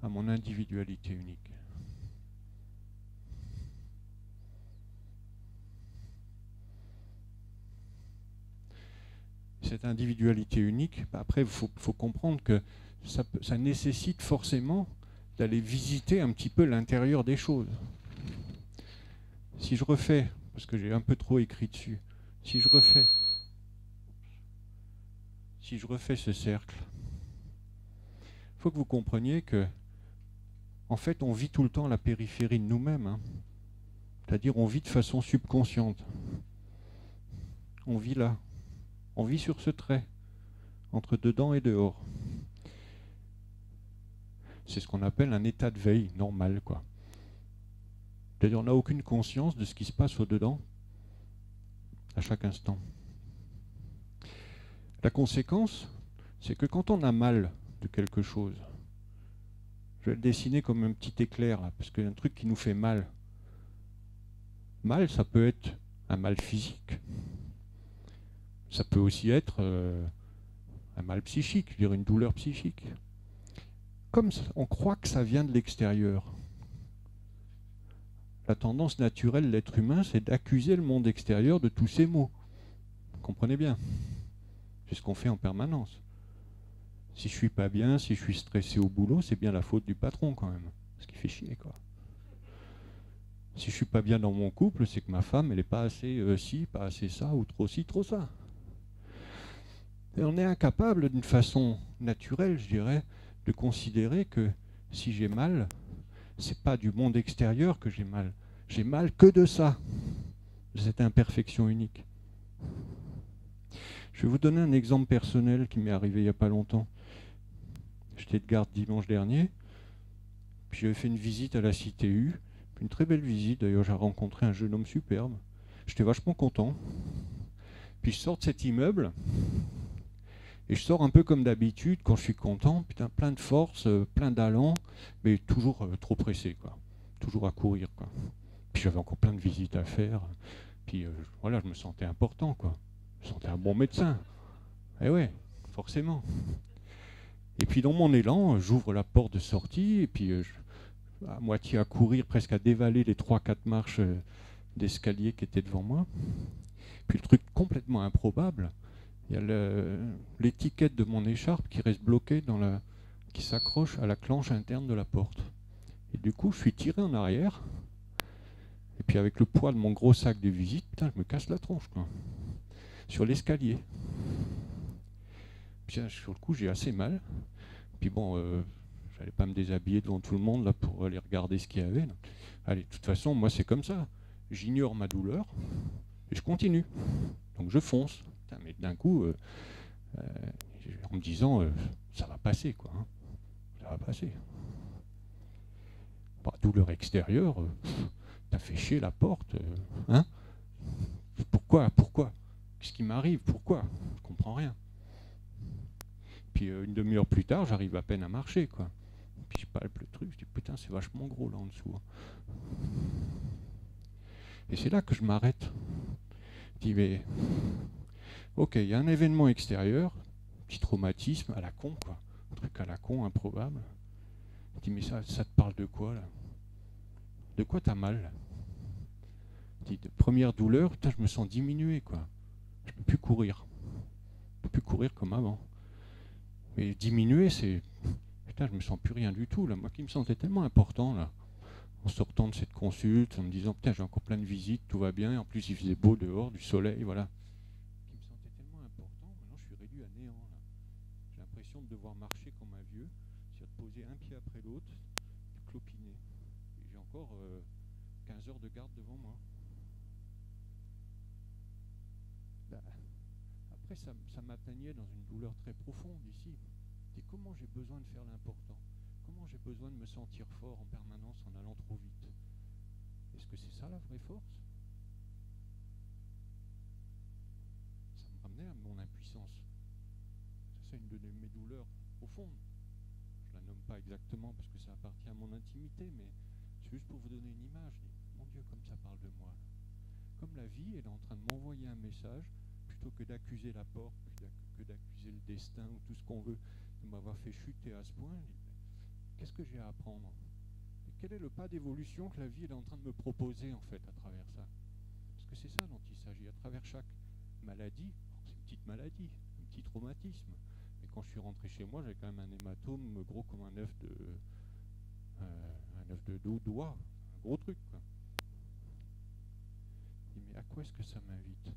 à mon individualité unique. Cette individualité unique, après, il faut comprendre que ça nécessite forcément d'aller visiter un petit peu l'intérieur des choses. Si je refais, parce que j'ai un peu trop écrit dessus, si je refais ce cercle, il faut que vous compreniez que, en fait, on vit tout le temps à la périphérie de nous-mêmes. Hein. C'est-à-dire, on vit de façon subconsciente. On vit là. On vit sur ce trait, entre dedans et dehors. C'est ce qu'on appelle un état de veille normal, quoi. C'est-à-dire, on n'a aucune conscience de ce qui se passe au-dedans, à chaque instant. La conséquence, c'est que quand on a mal de quelque chose, je vais le dessiner comme un petit éclair, là, parce qu'il y a un truc qui nous fait mal. Mal, ça peut être un mal physique. Ça peut aussi être un mal psychique, je veux dire une douleur psychique. Comme on croit que ça vient de l'extérieur, la tendance naturelle de l'être humain, c'est d'accuser le monde extérieur de tous ces maux. Vous comprenez bien? C'est ce qu'on fait en permanence. Si je suis pas bien, si je suis stressé au boulot, c'est bien la faute du patron quand même. Parce qu'il fait chier, quoi. Si je suis pas bien dans mon couple, c'est que ma femme, elle n'est pas assez ci, pas assez ça, ou trop ci, trop ça. Et on est incapable, d'une façon naturelle, je dirais, de considérer que si j'ai mal, c'est pas du monde extérieur que j'ai mal. J'ai mal que de ça, de cette imperfection unique. Je vais vous donner un exemple personnel qui m'est arrivé il n'y a pas longtemps. J'étais de garde dimanche dernier, puis j'avais fait une visite à la Cité U, une très belle visite, d'ailleurs j'ai rencontré un jeune homme superbe. J'étais vachement content. Puis je sors de cet immeuble, et je sors un peu comme d'habitude, quand je suis content, putain, plein de force, plein d'allant, mais toujours trop pressé, quoi. Toujours à courir, quoi. Puis j'avais encore plein de visites à faire, puis voilà, je me sentais important, quoi. Je me sentais un bon médecin. Eh ouais, forcément. Et puis dans mon élan, j'ouvre la porte de sortie, et puis à moitié à courir, presque à dévaler les 3-4 marches d'escalier qui étaient devant moi. Puis le truc complètement improbable, il y a l'étiquette de mon écharpe qui reste bloquée qui s'accroche à la clenche interne de la porte. Et du coup, je suis tiré en arrière. Et puis avec le poids de mon gros sac de visite, putain, je me casse la tronche, quoi. Sur l'escalier. Puis sur le coup, j'ai assez mal. Puis bon, j'allais pas me déshabiller devant tout le monde là pour aller regarder ce qu'il y avait. Donc, allez, de toute façon, moi c'est comme ça. J'ignore ma douleur et je continue. Donc je fonce. Putain, mais d'un coup, en me disant, ça va passer, quoi. Hein. Ça va passer. Bah, douleur extérieure, t'as fait chier la porte, hein? Pourquoi? Qu'est-ce qui m'arrive? Pourquoi? Je comprends rien. Puis une demi-heure plus tard, j'arrive à peine à marcher, quoi. Puis je palpe le truc, je dis putain, c'est vachement gros là en dessous. Et c'est là que je m'arrête. Je dis mais ok, il y a un événement extérieur, petit traumatisme à la con, quoi. Un truc à la con, improbable. Je dis mais ça te parle de quoi là? De quoi t'as mal là? Je dis de première douleur, putain, je me sens diminué, quoi. Je peux plus courir. Je peux plus courir comme avant. Mais diminué, c'est putain, je me sens plus rien du tout là. Moi qui me sentais tellement important là, en sortant de cette consulte, en me disant putain, j'ai encore plein de visites, tout va bien, et en plus il faisait beau dehors, du soleil, voilà. Qui me sentait tellement important, maintenant je suis réduit à néant là. J'ai l'impression de devoir marcher comme un vieux, c'est-à-dire de poser un pied après l'autre, de clopiner. Et j'ai encore 15 heures de garde devant moi. Bah, après ça m'atteignait dans une douleur très profonde ici. Et comment j'ai besoin de faire l'important? Comment j'ai besoin de me sentir fort en permanence en allant trop vite? Est-ce que c'est ça la vraie force? Ça me ramenait à mon impuissance. Ça, c'est une de mes douleurs profondes. Je la nomme pas exactement parce que ça appartient à mon intimité, mais c'est juste pour vous donner une image. Mon Dieu, comme ça parle de moi. Comme la vie, elle est en train de m'envoyer un message, plutôt que d'accuser la porte, que d'accuser le destin ou tout ce qu'on veut, de m'avoir fait chuter à ce point. Qu'est-ce que j'ai à apprendre? Et quel est le pas d'évolution que la vie est en train de me proposer en fait à travers ça? Parce que c'est ça dont il s'agit. À travers chaque maladie, c'est une petite maladie, un petit traumatisme. Mais quand je suis rentré chez moi, j'avais quand même un hématome gros comme un œuf de doigt, un gros truc, quoi. Je dis, mais à quoi est-ce que ça m'invite?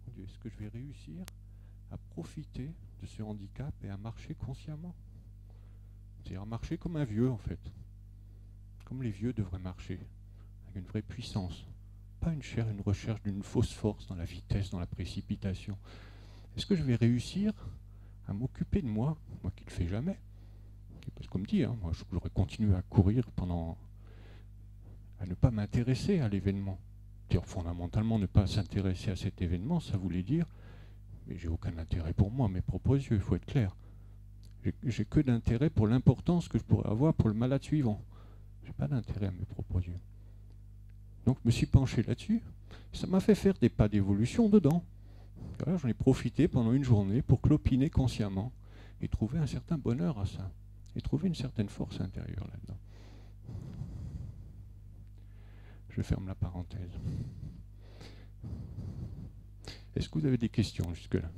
Mon Dieu, est-ce que je vais réussir à profiter de ce handicap et à marcher consciemment? C'est-à-dire à marcher comme un vieux en fait. Comme les vieux devraient marcher, avec une vraie puissance. Pas une recherche d'une fausse force dans la vitesse, dans la précipitation. Est-ce que je vais réussir à m'occuper de moi qui ne le fais jamais? Parce qu'on me dit, hein, moi j'aurais continué à courir à ne pas m'intéresser à l'événement. C'est-à-dire fondamentalement ne pas s'intéresser à cet événement, ça voulait dire, mais j'ai aucun intérêt pour moi, mes propres yeux, il faut être clair. J'ai que d'intérêt pour l'importance que je pourrais avoir pour le malade suivant. J'ai pas d'intérêt à mes propres yeux. Donc je me suis penché là-dessus. Ça m'a fait faire des pas d'évolution dedans. Voilà, j'en ai profité pendant une journée pour clopiner consciemment et trouver un certain bonheur à ça. Et trouver une certaine force intérieure là-dedans. Je ferme la parenthèse. Est-ce que vous avez des questions jusque-là?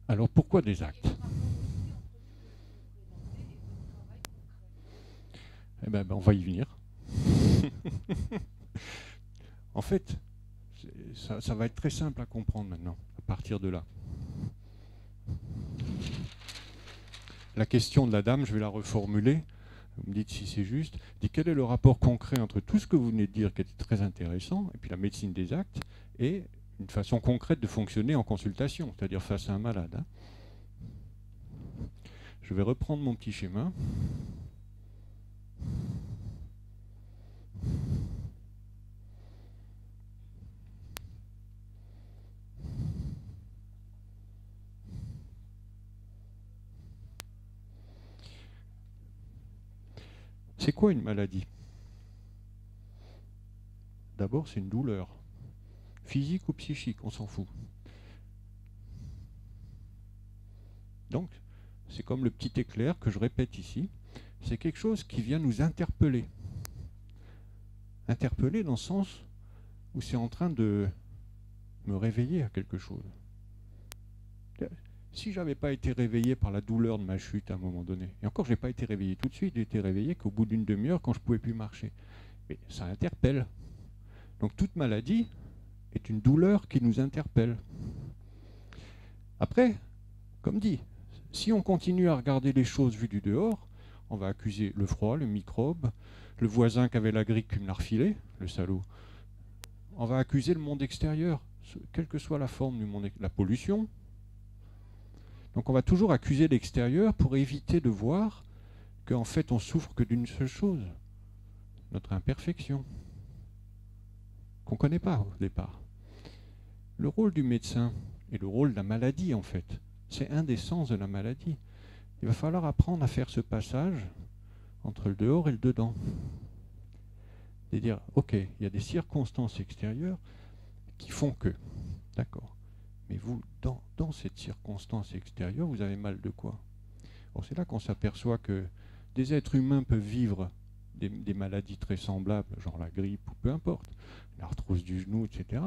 Alors pourquoi des actes? Eh ben, on va y venir. En fait, ça va être très simple à comprendre maintenant, à partir de là. La question de la dame, je vais la reformuler. Vous me dites si c'est juste. Dit quel est le rapport concret entre tout ce que vous venez de dire, qui était très intéressant, et puis la médecine des actes, et une façon concrète de fonctionner en consultation, c'est-à-dire face à un malade. Hein. Je vais reprendre mon petit schéma. C'est quoi une maladie? D'abord, c'est une douleur. Physique ou psychique, on s'en fout. Donc, c'est comme le petit éclair que je répète ici. C'est quelque chose qui vient nous interpeller. Interpellé dans le sens où c'est en train de me réveiller à quelque chose. Si je n'avais pas été réveillé par la douleur de ma chute à un moment donné, et encore je n'ai pas été réveillé tout de suite, j'ai été réveillé qu'au bout d'une demi-heure quand je ne pouvais plus marcher. Mais ça interpelle. Donc toute maladie est une douleur qui nous interpelle. Après, comme dit, si on continue à regarder les choses vues du dehors, on va accuser le froid, le microbe, le voisin qui avait la grippe qui me l'a refilé, le salaud. On va accuser le monde extérieur, quelle que soit la forme du monde, la pollution. Donc on va toujours accuser l'extérieur pour éviter de voir qu'en fait on souffre que d'une seule chose, notre imperfection, qu'on ne connaît pas au départ. Le rôle du médecin et le rôle de la maladie en fait, c'est un des sens de la maladie. Il va falloir apprendre à faire ce passage entre le dehors et le dedans. C'est-à-dire, ok, il y a des circonstances extérieures qui font que, d'accord, mais vous, dans cette circonstance extérieure, vous avez mal de quoi? C'est là qu'on s'aperçoit que des êtres humains peuvent vivre des maladies très semblables, genre la grippe ou peu importe, l'arthrose du genou, etc.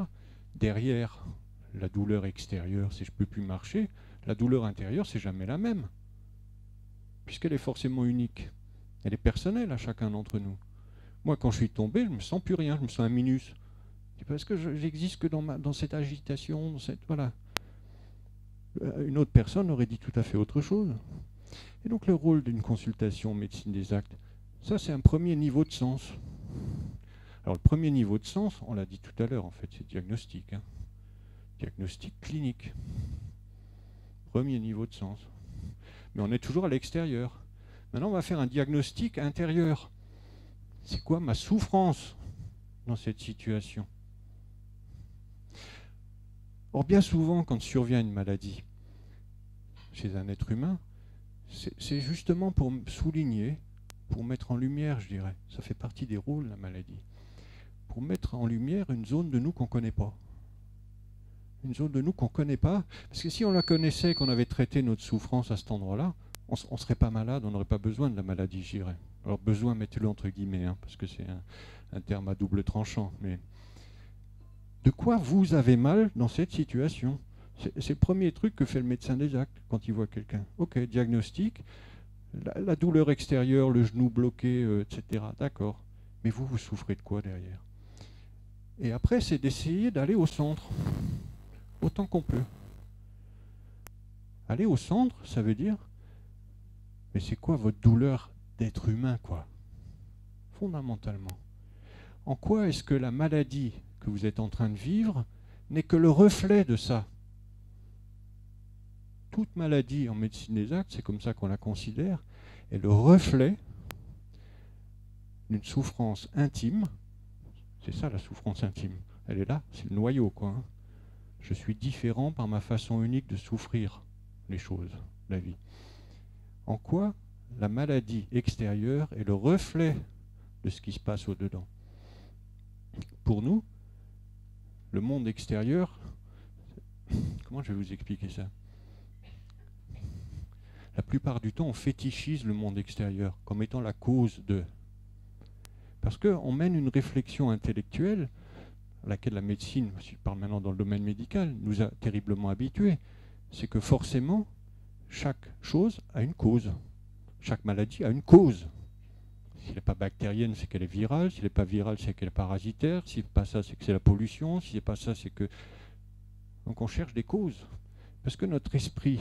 Derrière la douleur extérieure, si je ne peux plus marcher, la douleur intérieure, c'est jamais la même, puisqu'elle est forcément unique. Elle est personnelle à chacun d'entre nous. Moi, quand je suis tombé, je ne me sens plus rien, je me sens un minus. C'est parce que j'existe que dans cette agitation, voilà. Une autre personne aurait dit tout à fait autre chose. Et donc le rôle d'une consultation médecine des actes, ça c'est un premier niveau de sens. Alors le premier niveau de sens, on l'a dit tout à l'heure en fait, c'est diagnostic. Hein. Diagnostic clinique. Premier niveau de sens. Mais on est toujours à l'extérieur. Maintenant on va faire un diagnostic intérieur. C'est quoi ma souffrance dans cette situation? Or bien souvent quand survient une maladie chez un être humain, c'est justement pour souligner, pour mettre en lumière, je dirais, ça fait partie des rôles de la maladie, pour mettre en lumière une zone de nous qu'on ne connaît pas. Une zone de nous qu'on ne connaît pas, parce que si on la connaissait, qu'on avait traité notre souffrance à cet endroit-là, on ne serait pas malade, on n'aurait pas besoin de la maladie, je dirais. Alors besoin, mettez-le entre guillemets, hein, parce que c'est un terme à double tranchant. Mais de quoi vous avez mal dans cette situation? C'est le premier truc que fait le médecin des actes quand il voit quelqu'un. Ok, diagnostic, la douleur extérieure, le genou bloqué, etc. D'accord. Mais vous souffrez de quoi derrière? Et après, c'est d'essayer d'aller au centre, autant qu'on peut. Aller au centre, ça veut dire, mais c'est quoi votre douleur d'être humain, quoi? Fondamentalement. En quoi est-ce que la maladie que vous êtes en train de vivre n'est que le reflet de ça? Toute maladie en médecine des actes, c'est comme ça qu'on la considère, est le reflet d'une souffrance intime. C'est ça la souffrance intime. Elle est là, c'est le noyau, quoi. Hein. Je suis différent par ma façon unique de souffrir les choses, la vie. En quoi la maladie extérieure est le reflet de ce qui se passe au-dedans? Pour nous, le monde extérieur, comment je vais vous expliquer ça? La plupart du temps, on fétichise le monde extérieur comme étant la cause de. Parce qu'on mène une réflexion intellectuelle à laquelle la médecine, si je parle maintenant dans le domaine médical, nous a terriblement habitués. C'est que forcément, chaque chose a une cause. Chaque maladie a une cause. Si elle n'est pas bactérienne, c'est qu'elle est virale. Si elle n'est pas virale, c'est qu'elle est parasitaire. Si ce n'est pas ça, c'est que c'est la pollution. Si ce n'est pas ça, c'est que... Donc on cherche des causes. Parce que notre esprit,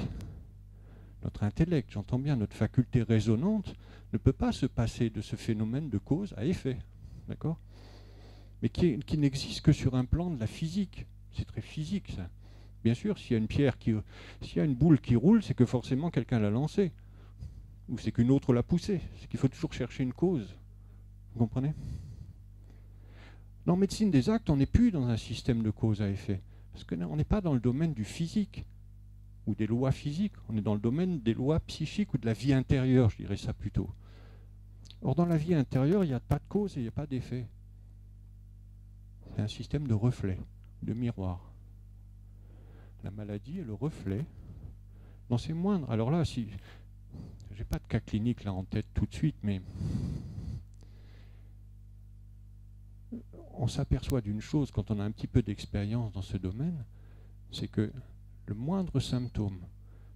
notre intellect, j'entends bien, notre faculté raisonnante, ne peut pas se passer de ce phénomène de cause à effet. D'accord? Mais qui n'existe que sur un plan de la physique. C'est très physique, ça. Bien sûr, s'il y a une pierre s'il y a une boule qui roule, c'est que forcément quelqu'un l'a lancée. Ou c'est qu'une autre l'a poussée. C'est qu'il faut toujours chercher une cause. Vous comprenez? Dans médecine des actes, on n'est plus dans un système de cause à effet. Parce qu'on n'est pas dans le domaine du physique ou des lois physiques. On est dans le domaine des lois psychiques ou de la vie intérieure, je dirais ça plutôt. Or, dans la vie intérieure, il n'y a pas de cause et il n'y a pas d'effet. C'est un système de reflet, de miroir. La maladie est le reflet dans ses moindres. Alors là, si j'ai pas de cas clinique là en tête tout de suite, mais on s'aperçoit d'une chose quand on a un petit peu d'expérience dans ce domaine, c'est que le moindre symptôme,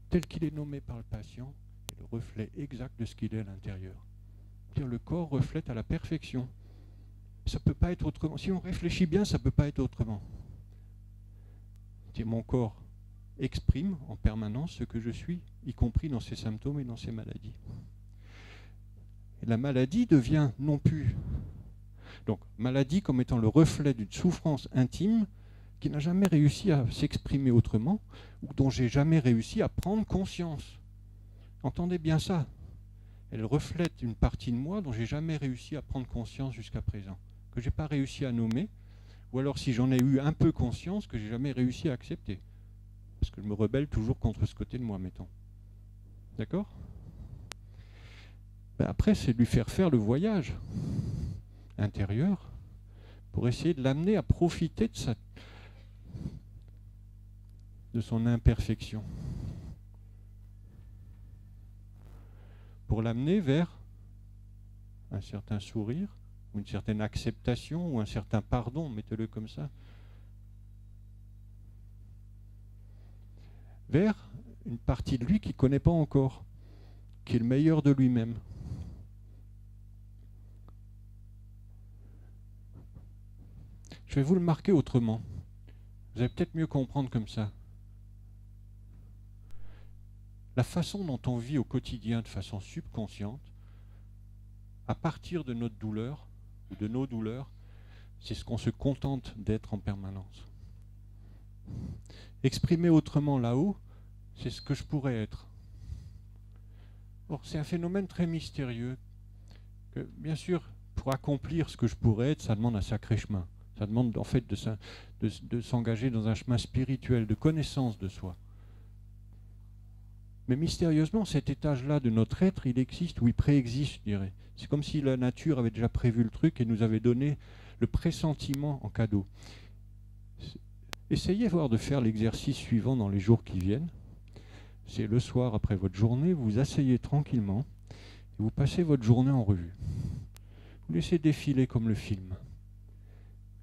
tel qu'il est nommé par le patient, est le reflet exact de ce qu'il est à l'intérieur. C'est-à-dire le corps reflète à la perfection. Ça ne peut pas être autrement. Si on réfléchit bien, ça ne peut pas être autrement. C'est-à-dire mon corps exprime en permanence ce que je suis, y compris dans ses symptômes et dans ses maladies. Et la maladie devient non plus... Donc, maladie comme étant le reflet d'une souffrance intime qui n'a jamais réussi à s'exprimer autrement ou dont j'ai jamais réussi à prendre conscience. Entendez bien ça. Elle reflète une partie de moi dont j'ai jamais réussi à prendre conscience jusqu'à présent, que j'ai pas réussi à nommer, ou alors si j'en ai eu un peu conscience, que j'ai jamais réussi à accepter. Parce que je me rebelle toujours contre ce côté de moi, mettons. D'accord ? Ben après, c'est de lui faire faire le voyage intérieur pour essayer de l'amener à profiter de son imperfection. Pour l'amener vers un certain sourire, ou une certaine acceptation, ou un certain pardon, mettez-le comme ça, vers une partie de lui qu'il ne connaît pas encore, qui est le meilleur de lui-même. Je vais vous le marquer autrement. Vous allez peut-être mieux comprendre comme ça. La façon dont on vit au quotidien de façon subconsciente, à partir de notre douleur, ou de nos douleurs, c'est ce qu'on se contente d'être en permanence. Exprimer autrement là-haut, c'est ce que je pourrais être. Or, c'est un phénomène très mystérieux, que bien sûr, pour accomplir ce que je pourrais être, ça demande un sacré chemin. Ça demande en fait de s'engager dans un chemin spirituel, de connaissance de soi. Mais mystérieusement, cet étage-là de notre être, il existe ou il préexiste, je dirais. C'est comme si la nature avait déjà prévu le truc et nous avait donné le pressentiment en cadeau. Essayez voir de faire l'exercice suivant dans les jours qui viennent. C'est le soir après votre journée, vous vous asseyez tranquillement et vous passez votre journée en revue. Vous laissez défiler comme le film.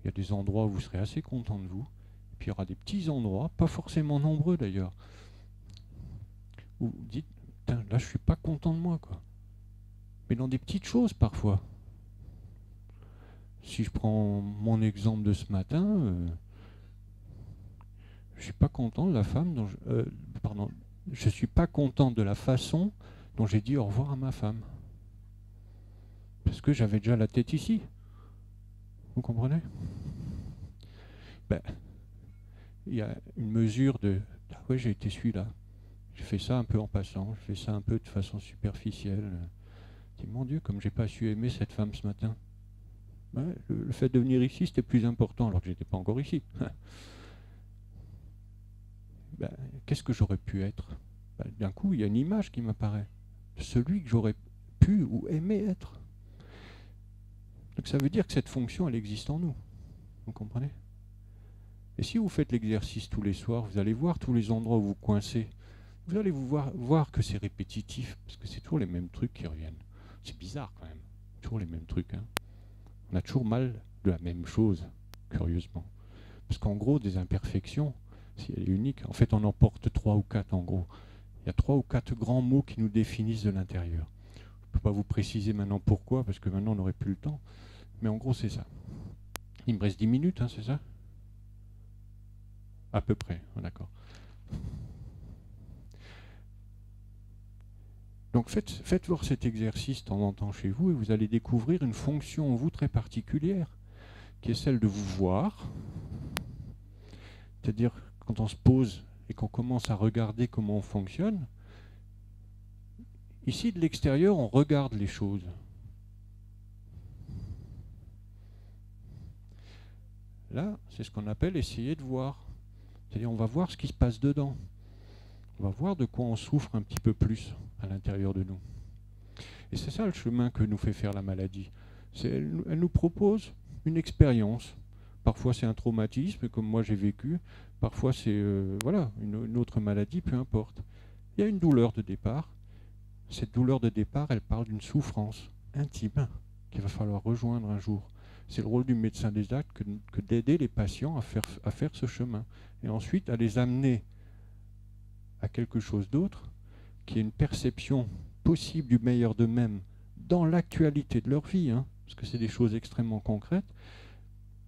Il y a des endroits où vous serez assez content de vous, et puis il y aura des petits endroits, pas forcément nombreux d'ailleurs, où vous dites, là je ne suis pas content de moi, quoi. Mais dans des petites choses parfois. Si je prends mon exemple de ce matin, je ne suis pas content de la femme dont je suis pas content de la façon dont j'ai dit au revoir à ma femme. Parce que j'avais déjà la tête ici. Vous comprenez ? Ben, il y a une mesure de ah ouais, j'ai été celui-là. J'ai fait ça un peu en passant, j'ai fait ça un peu de façon superficielle. Je dis, mon Dieu, comme j'ai pas su aimer cette femme ce matin. Ouais, le fait de venir ici, c'était plus important alors que j'étais pas encore ici. Ben, qu'est-ce que j'aurais pu être ? Ben, d'un coup, il y a une image qui m'apparaît. Celui que j'aurais pu ou aimé être. Donc ça veut dire que cette fonction, elle existe en nous. Vous comprenez ? Et si vous faites l'exercice tous les soirs, vous allez voir tous les endroits où vous coincez. Vous allez voir que c'est répétitif, parce que c'est toujours les mêmes trucs qui reviennent. C'est bizarre quand même, toujours les mêmes trucs. Hein. On a toujours mal de la même chose, curieusement. Parce qu'en gros, des imperfections, si elle est unique, en fait on en porte 3 ou 4 en gros. Il y a 3 ou 4 grands mots qui nous définissent de l'intérieur. Je ne peux pas vous préciser maintenant pourquoi, parce que maintenant on n'aurait plus le temps. Mais en gros, c'est ça. Il me reste 10 minutes, hein, c'est ça ? À peu près, d'accord. Donc faites voir cet exercice de temps en temps chez vous et vous allez découvrir une fonction en vous très particulière, qui est celle de vous voir. C'est-à-dire, quand on se pose et qu'on commence à regarder comment on fonctionne, ici, de l'extérieur, on regarde les choses. Là, c'est ce qu'on appelle essayer de voir. C'est-à-dire, on va voir ce qui se passe dedans. On va voir de quoi on souffre un petit peu plus à l'intérieur de nous. Et c'est ça le chemin que nous fait faire la maladie. Elle nous propose une expérience. Parfois c'est un traumatisme, comme moi j'ai vécu. Parfois c'est voilà, une autre maladie, peu importe. Il y a une douleur de départ. Cette douleur de départ, elle parle d'une souffrance intime qu'il va falloir rejoindre un jour C'est le rôle du médecin des actes que d'aider les patients à faire ce chemin. Et ensuite à les amener à quelque chose d'autre, qui est une perception possible du meilleur d'eux-mêmes dans l'actualité de leur vie, hein, parce que c'est des choses extrêmement concrètes,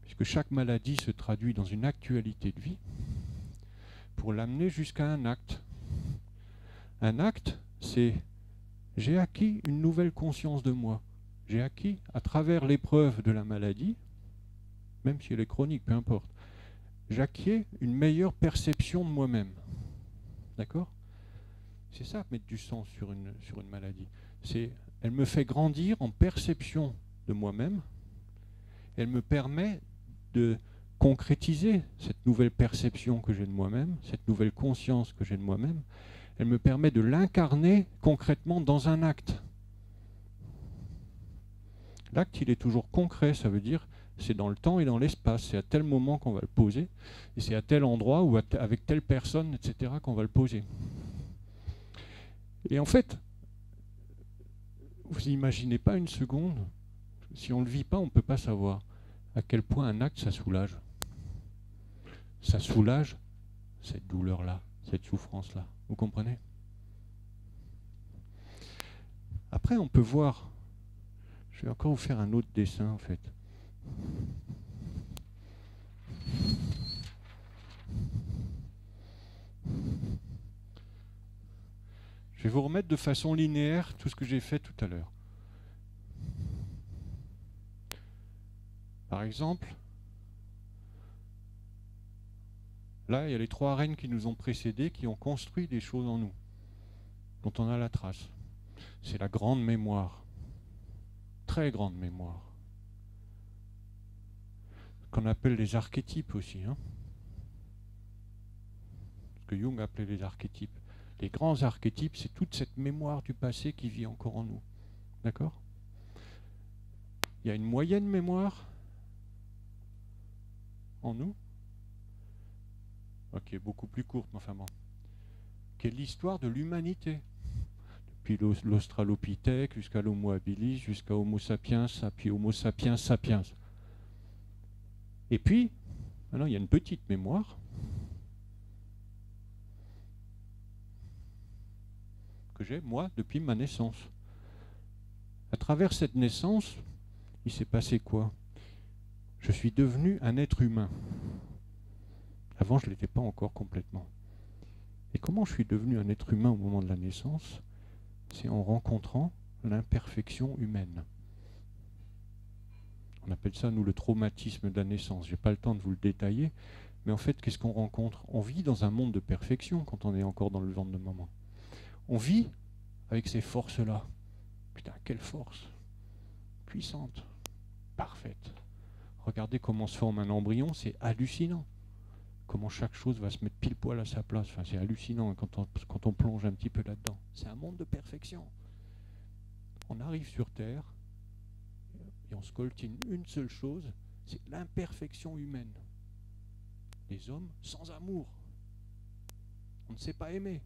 puisque chaque maladie se traduit dans une actualité de vie, pour l'amener jusqu'à un acte. Un acte, c'est j'ai acquis une nouvelle conscience de moi. J'ai acquis, à travers l'épreuve de la maladie, même si elle est chronique, peu importe, j'acquiers une meilleure perception de moi-même. D'accord ? C'est ça, mettre du sens sur une maladie. Elle me fait grandir en perception de moi-même. Elle me permet de concrétiser cette nouvelle perception que j'ai de moi-même, cette nouvelle conscience que j'ai de moi-même. Elle me permet de l'incarner concrètement dans un acte. L'acte, il est toujours concret, ça veut dire c'est dans le temps et dans l'espace. C'est à tel moment qu'on va le poser, et c'est à tel endroit ou avec telle personne, etc., qu'on va le poser. Et en fait, vous n'imaginez pas une seconde, si on ne le vit pas, on ne peut pas savoir à quel point un acte, ça soulage. Ça soulage cette douleur-là, cette souffrance-là. Vous comprenez ? Après, on peut voir, je vais encore vous faire un autre dessin, en fait. Je vais vous remettre de façon linéaire tout ce que j'ai fait tout à l'heure. Par exemple, là, il y a les 3 reines qui nous ont précédés, qui ont construit des choses en nous, dont on a la trace. C'est la grande mémoire, très grande mémoire, qu'on appelle les archétypes aussi. Hein, ce que Jung appelait les archétypes. Les grands archétypes, c'est toute cette mémoire du passé qui vit encore en nous. D'accord ? Il y a une moyenne mémoire en nous, qui est beaucoup plus courte, mais enfin bon, qui est l'histoire de l'humanité. Depuis l'Australopithèque jusqu'à l'Homo habilis, jusqu'à Homo sapiens, puis Homo sapiens sapiens. Et puis, maintenant, il y a une petite mémoire que j'ai, moi, depuis ma naissance. À travers cette naissance, il s'est passé quoi ? Je suis devenu un être humain. Avant, je ne l'étais pas encore complètement. Et comment je suis devenu un être humain au moment de la naissance ? C'est en rencontrant l'imperfection humaine. On appelle ça, nous, le traumatisme de la naissance. Je n'ai pas le temps de vous le détailler, mais en fait, qu'est-ce qu'on rencontre ? On vit dans un monde de perfection quand on est encore dans le ventre de maman. On vit avec ces forces-là. Putain, quelle force ! Puissante, parfaite. Regardez comment se forme un embryon, c'est hallucinant. Comment chaque chose va se mettre pile poil à sa place. Enfin, c'est hallucinant quand on plonge un petit peu là-dedans. C'est un monde de perfection. On arrive sur Terre et on se coltine une seule chose, c'est l'imperfection humaine. Les hommes sans amour. On ne sait pas aimer.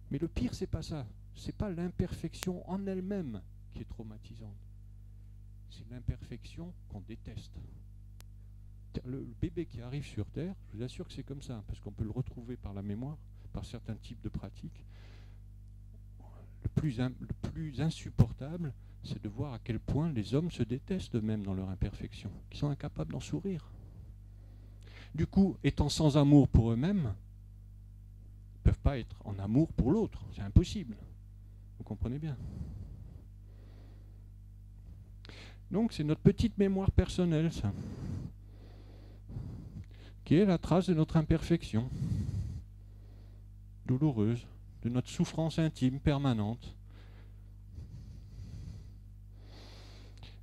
Mais le pire, c'est pas ça. C'est pas l'imperfection en elle-même qui est traumatisante. C'est l'imperfection qu'on déteste. Le bébé qui arrive sur Terre, je vous assure que c'est comme ça, parce qu'on peut le retrouver par la mémoire, par certains types de pratiques. Le plus insupportable, c'est de voir à quel point les hommes se détestent eux-mêmes dans leur imperfection, qu'ils sont incapables d'en sourire. Du coup, étant sans amour pour eux-mêmes, ils ne peuvent pas être en amour pour l'autre, c'est impossible. Vous comprenez bien ? Donc c'est notre petite mémoire personnelle, ça, qui est la trace de notre imperfection, douloureuse, de notre souffrance intime permanente.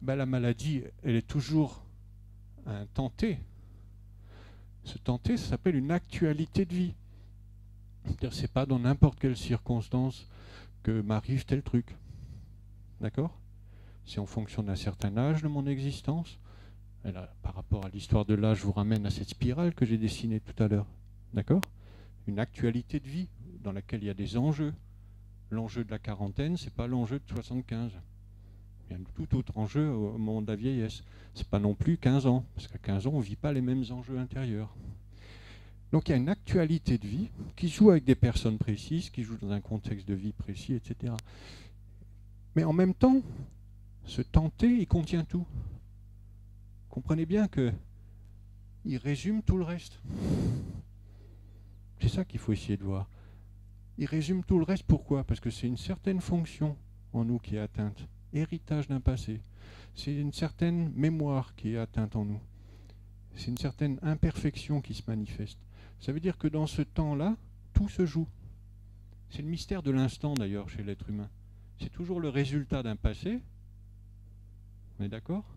Ben, la maladie, elle est toujours un tenté. Ce tenté, ça s'appelle une actualité de vie. C'est-à-dire, c'est pas dans n'importe quelle circonstance que m'arrive tel truc. D'accord ? C'est en fonction d'un certain âge de mon existence. Et là, par rapport à l'histoire de l'âge, je vous ramène à cette spirale que j'ai dessinée tout à l'heure. D'accord ? Une actualité de vie dans laquelle il y a des enjeux. L'enjeu de la quarantaine, c'est pas l'enjeu de 75. Il y a un tout autre enjeu au moment de la vieillesse. C'est pas non plus 15 ans, parce qu'à 15 ans, on ne vit pas les mêmes enjeux intérieurs. Donc il y a une actualité de vie qui joue avec des personnes précises, qui joue dans un contexte de vie précis, etc. Mais en même temps, ce tenter, il contient tout. Comprenez bien qu'il résume tout le reste. C'est ça qu'il faut essayer de voir. Il résume tout le reste, pourquoi? Parce que c'est une certaine fonction en nous qui est atteinte, héritage d'un passé. C'est une certaine mémoire qui est atteinte en nous. C'est une certaine imperfection qui se manifeste. Ça veut dire que dans ce temps-là, tout se joue. C'est le mystère de l'instant d'ailleurs chez l'être humain. C'est toujours le résultat d'un passé. On est d'accord?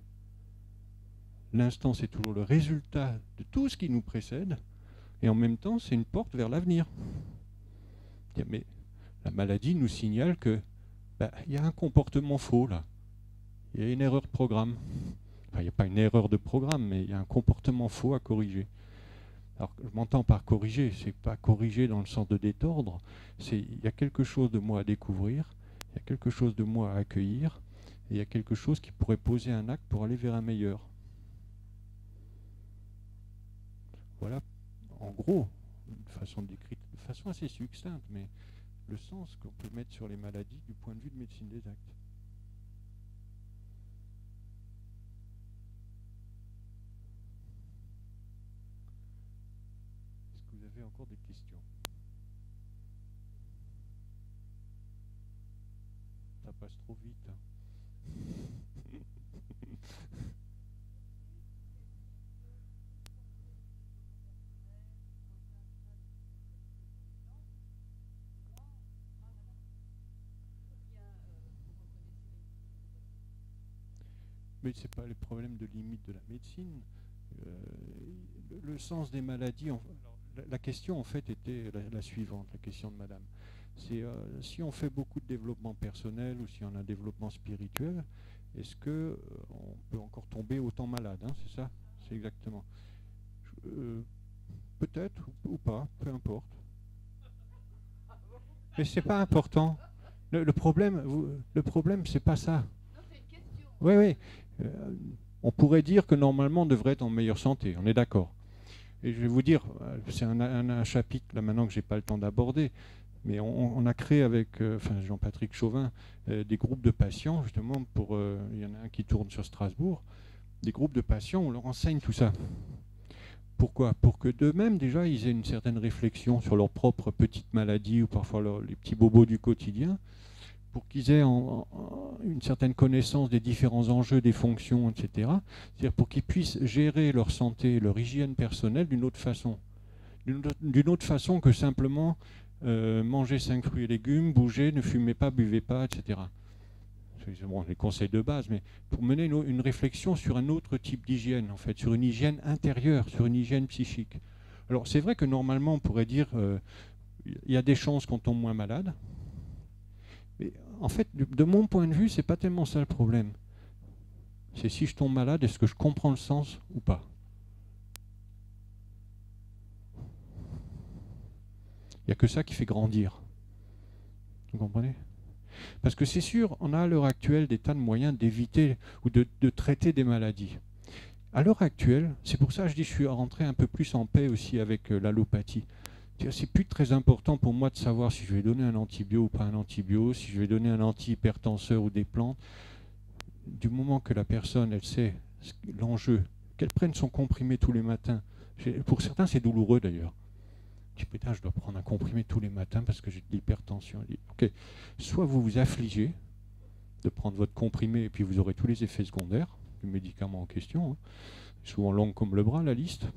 L'instant, c'est toujours le résultat de tout ce qui nous précède. Et en même temps, c'est une porte vers l'avenir. Mais la maladie nous signale que y a un comportement faux là. Il y a une erreur de programme. Enfin, il n'y a pas une erreur de programme, mais il y a un comportement faux à corriger. Alors, je m'entends par corriger, c'est pas corriger dans le sens de détordre, il y a quelque chose de moi à découvrir, il y a quelque chose de moi à accueillir, et il y a quelque chose qui pourrait poser un acte pour aller vers un meilleur. Voilà, en gros, de façon décrite, de façon assez succincte, mais le sens qu'on peut mettre sur les maladies du point de vue de médecine des actes. Est-ce que vous avez encore des questions? Ça passe trop vite. Hein. Mais ce n'est pas les problèmes de limite de la médecine. Le sens des maladies, la question en fait était la suivante, la question de madame. C'est si on fait beaucoup de développement personnel ou si on a un développement spirituel, est-ce que on peut encore tomber autant malade, hein, c'est ça? C'est exactement. Peut-être ou pas, peu importe. Mais c'est pas important. Le problème, c'est pas ça. Oui, oui. On pourrait dire que normalement on devrait être en meilleure santé, on est d'accord. Et je vais vous dire, c'est un chapitre là maintenant que je n'ai pas le temps d'aborder, mais on a créé avec Jean-Patrick Chauvin des groupes de patients, justement, il y en a un qui tourne sur Strasbourg, des groupes de patients, on leur enseigne tout ça. Pourquoi? Pour que d'eux-mêmes, déjà, ils aient une certaine réflexion sur leurs propres petites maladies ou parfois les petits bobos du quotidien, pour qu'ils aient une certaine connaissance des différents enjeux, des fonctions, etc. C'est-à-dire pour qu'ils puissent gérer leur santé, leur hygiène personnelle d'une autre façon. D'une autre façon que simplement manger 5 fruits et légumes, bouger, ne fumez pas, buvez pas, etc. C'est bon, les conseils de base, mais pour mener une réflexion sur un autre type d'hygiène, en fait, sur une hygiène intérieure, sur une hygiène psychique. Alors c'est vrai que normalement on pourrait dire il y a des chances qu'on tombe moins malade. Mais en fait, de mon point de vue, c'est pas tellement ça le problème. C'est si je tombe malade, est-ce que je comprends le sens ou pas? Il n'y a que ça qui fait grandir. Vous comprenez? Parce que c'est sûr, on a à l'heure actuelle des tas de moyens d'éviter ou de traiter des maladies. À l'heure actuelle, c'est pour ça que je dis que je suis rentré un peu plus en paix aussi avec l'allopathie. C'est plus très important pour moi de savoir si je vais donner un antibio ou pas un antibio, si je vais donner un antihypertenseur ou des plantes. Du moment que la personne, elle sait l'enjeu, qu'elle prenne son comprimé tous les matins. Pour certains, c'est douloureux d'ailleurs. Je dis, putain, je dois prendre un comprimé tous les matins parce que j'ai de l'hypertension. Ok, soit vous vous affligez de prendre votre comprimé et puis vous aurez tous les effets secondaires du médicament en question, hein. Souvent longue comme le bras, la liste.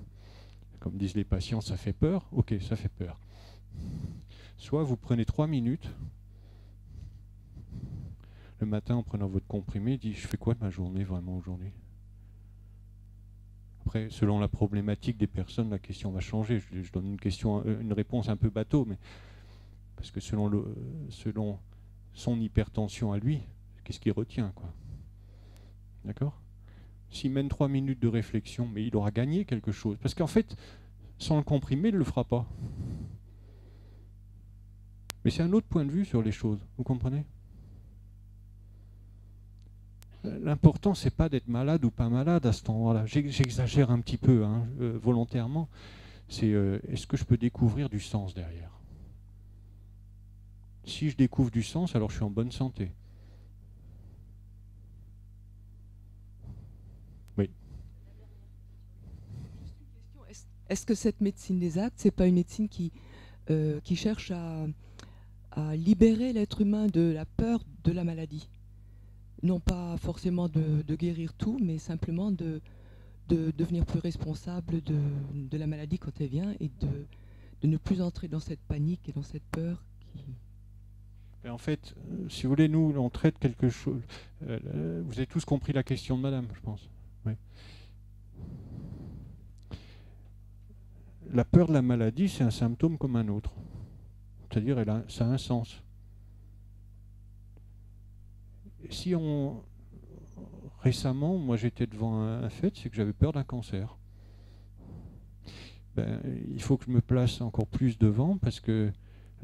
Comme disent les patients, ça fait peur. Ok, ça fait peur. Soit vous prenez 3 minutes le matin en prenant votre comprimé, dit je fais quoi de ma journée vraiment aujourd'hui? Après, selon la problématique des personnes, la question va changer. Je donne une réponse un peu bateau, mais parce que selon son hypertension à lui, qu'est-ce qu'il retient, quoi? D'accord? S'il mène 3 minutes de réflexion, mais il aura gagné quelque chose. Parce qu'en fait, sans le comprimé, il ne le fera pas. Mais c'est un autre point de vue sur les choses, vous comprenez? L'important, c'est pas d'être malade ou pas malade à cet endroit-là. J'exagère un petit peu, hein, volontairement. C'est est-ce que je peux découvrir du sens derrière? Si je découvre du sens, alors je suis en bonne santé. Oui. Est-ce que cette médecine des actes, c'est pas une médecine qui cherche à libérer l'être humain de la peur de la maladie? Non pas forcément de guérir tout, mais simplement de devenir plus responsable de la maladie quand elle vient et de ne plus entrer dans cette panique et dans cette peur qui... Et en fait, si vous voulez, nous, on traite quelque chose. Vous avez tous compris la question de madame, je pense. Oui. La peur de la maladie, c'est un symptôme comme un autre. C'est-à-dire, ça a un sens. Et si on... Récemment, moi j'étais devant un fait, c'est que j'avais peur d'un cancer. Ben, il faut que je me place encore plus devant, parce que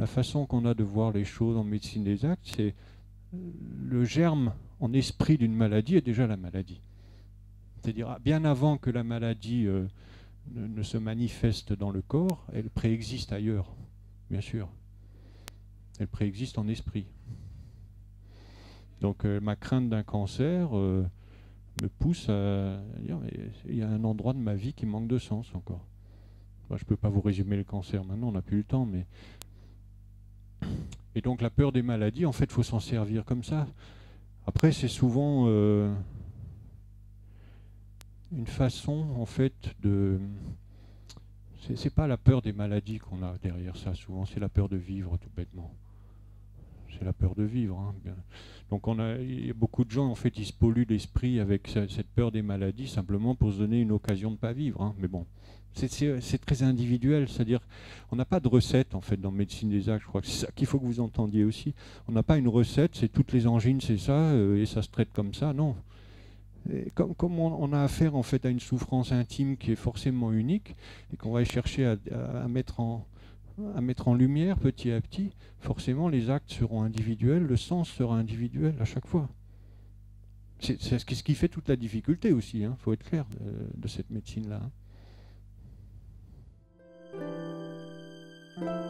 la façon qu'on a de voir les choses en médecine des actes, c'est le germe en esprit d'une maladie est déjà la maladie. C'est-à-dire, bien avant que la maladie ne se manifeste dans le corps, elle préexiste ailleurs, bien sûr. Elle préexiste en esprit. Donc ma crainte d'un cancer me pousse à dire, il y a un endroit de ma vie qui manque de sens encore. Moi, je ne peux pas vous résumer le cancer maintenant, on n'a plus le temps, mais... Et donc la peur des maladies, en fait, il faut s'en servir comme ça. Après, c'est souvent une façon, en fait, de... C'est pas la peur des maladies qu'on a derrière ça, souvent, c'est la peur de vivre, tout bêtement. C'est la peur de vivre. Hein. Donc il y a beaucoup de gens, en fait, ils se polluent l'esprit avec cette peur des maladies, simplement pour se donner une occasion de ne pas vivre. Hein. Mais bon, c'est très individuel, c'est-à-dire on n'a pas de recette, en fait, dans médecine des actes, je crois que c'est ça qu'il faut que vous entendiez aussi. On n'a pas une recette, c'est toutes les angines, c'est ça, et ça se traite comme ça, non. Et comme on a affaire, en fait, à une souffrance intime qui est forcément unique, et qu'on va chercher à mettre en lumière petit à petit, forcément les actes seront individuels, le sens sera individuel à chaque fois. C'est ce qui fait toute la difficulté aussi, hein, faut être clair, de cette médecine-là. Hein.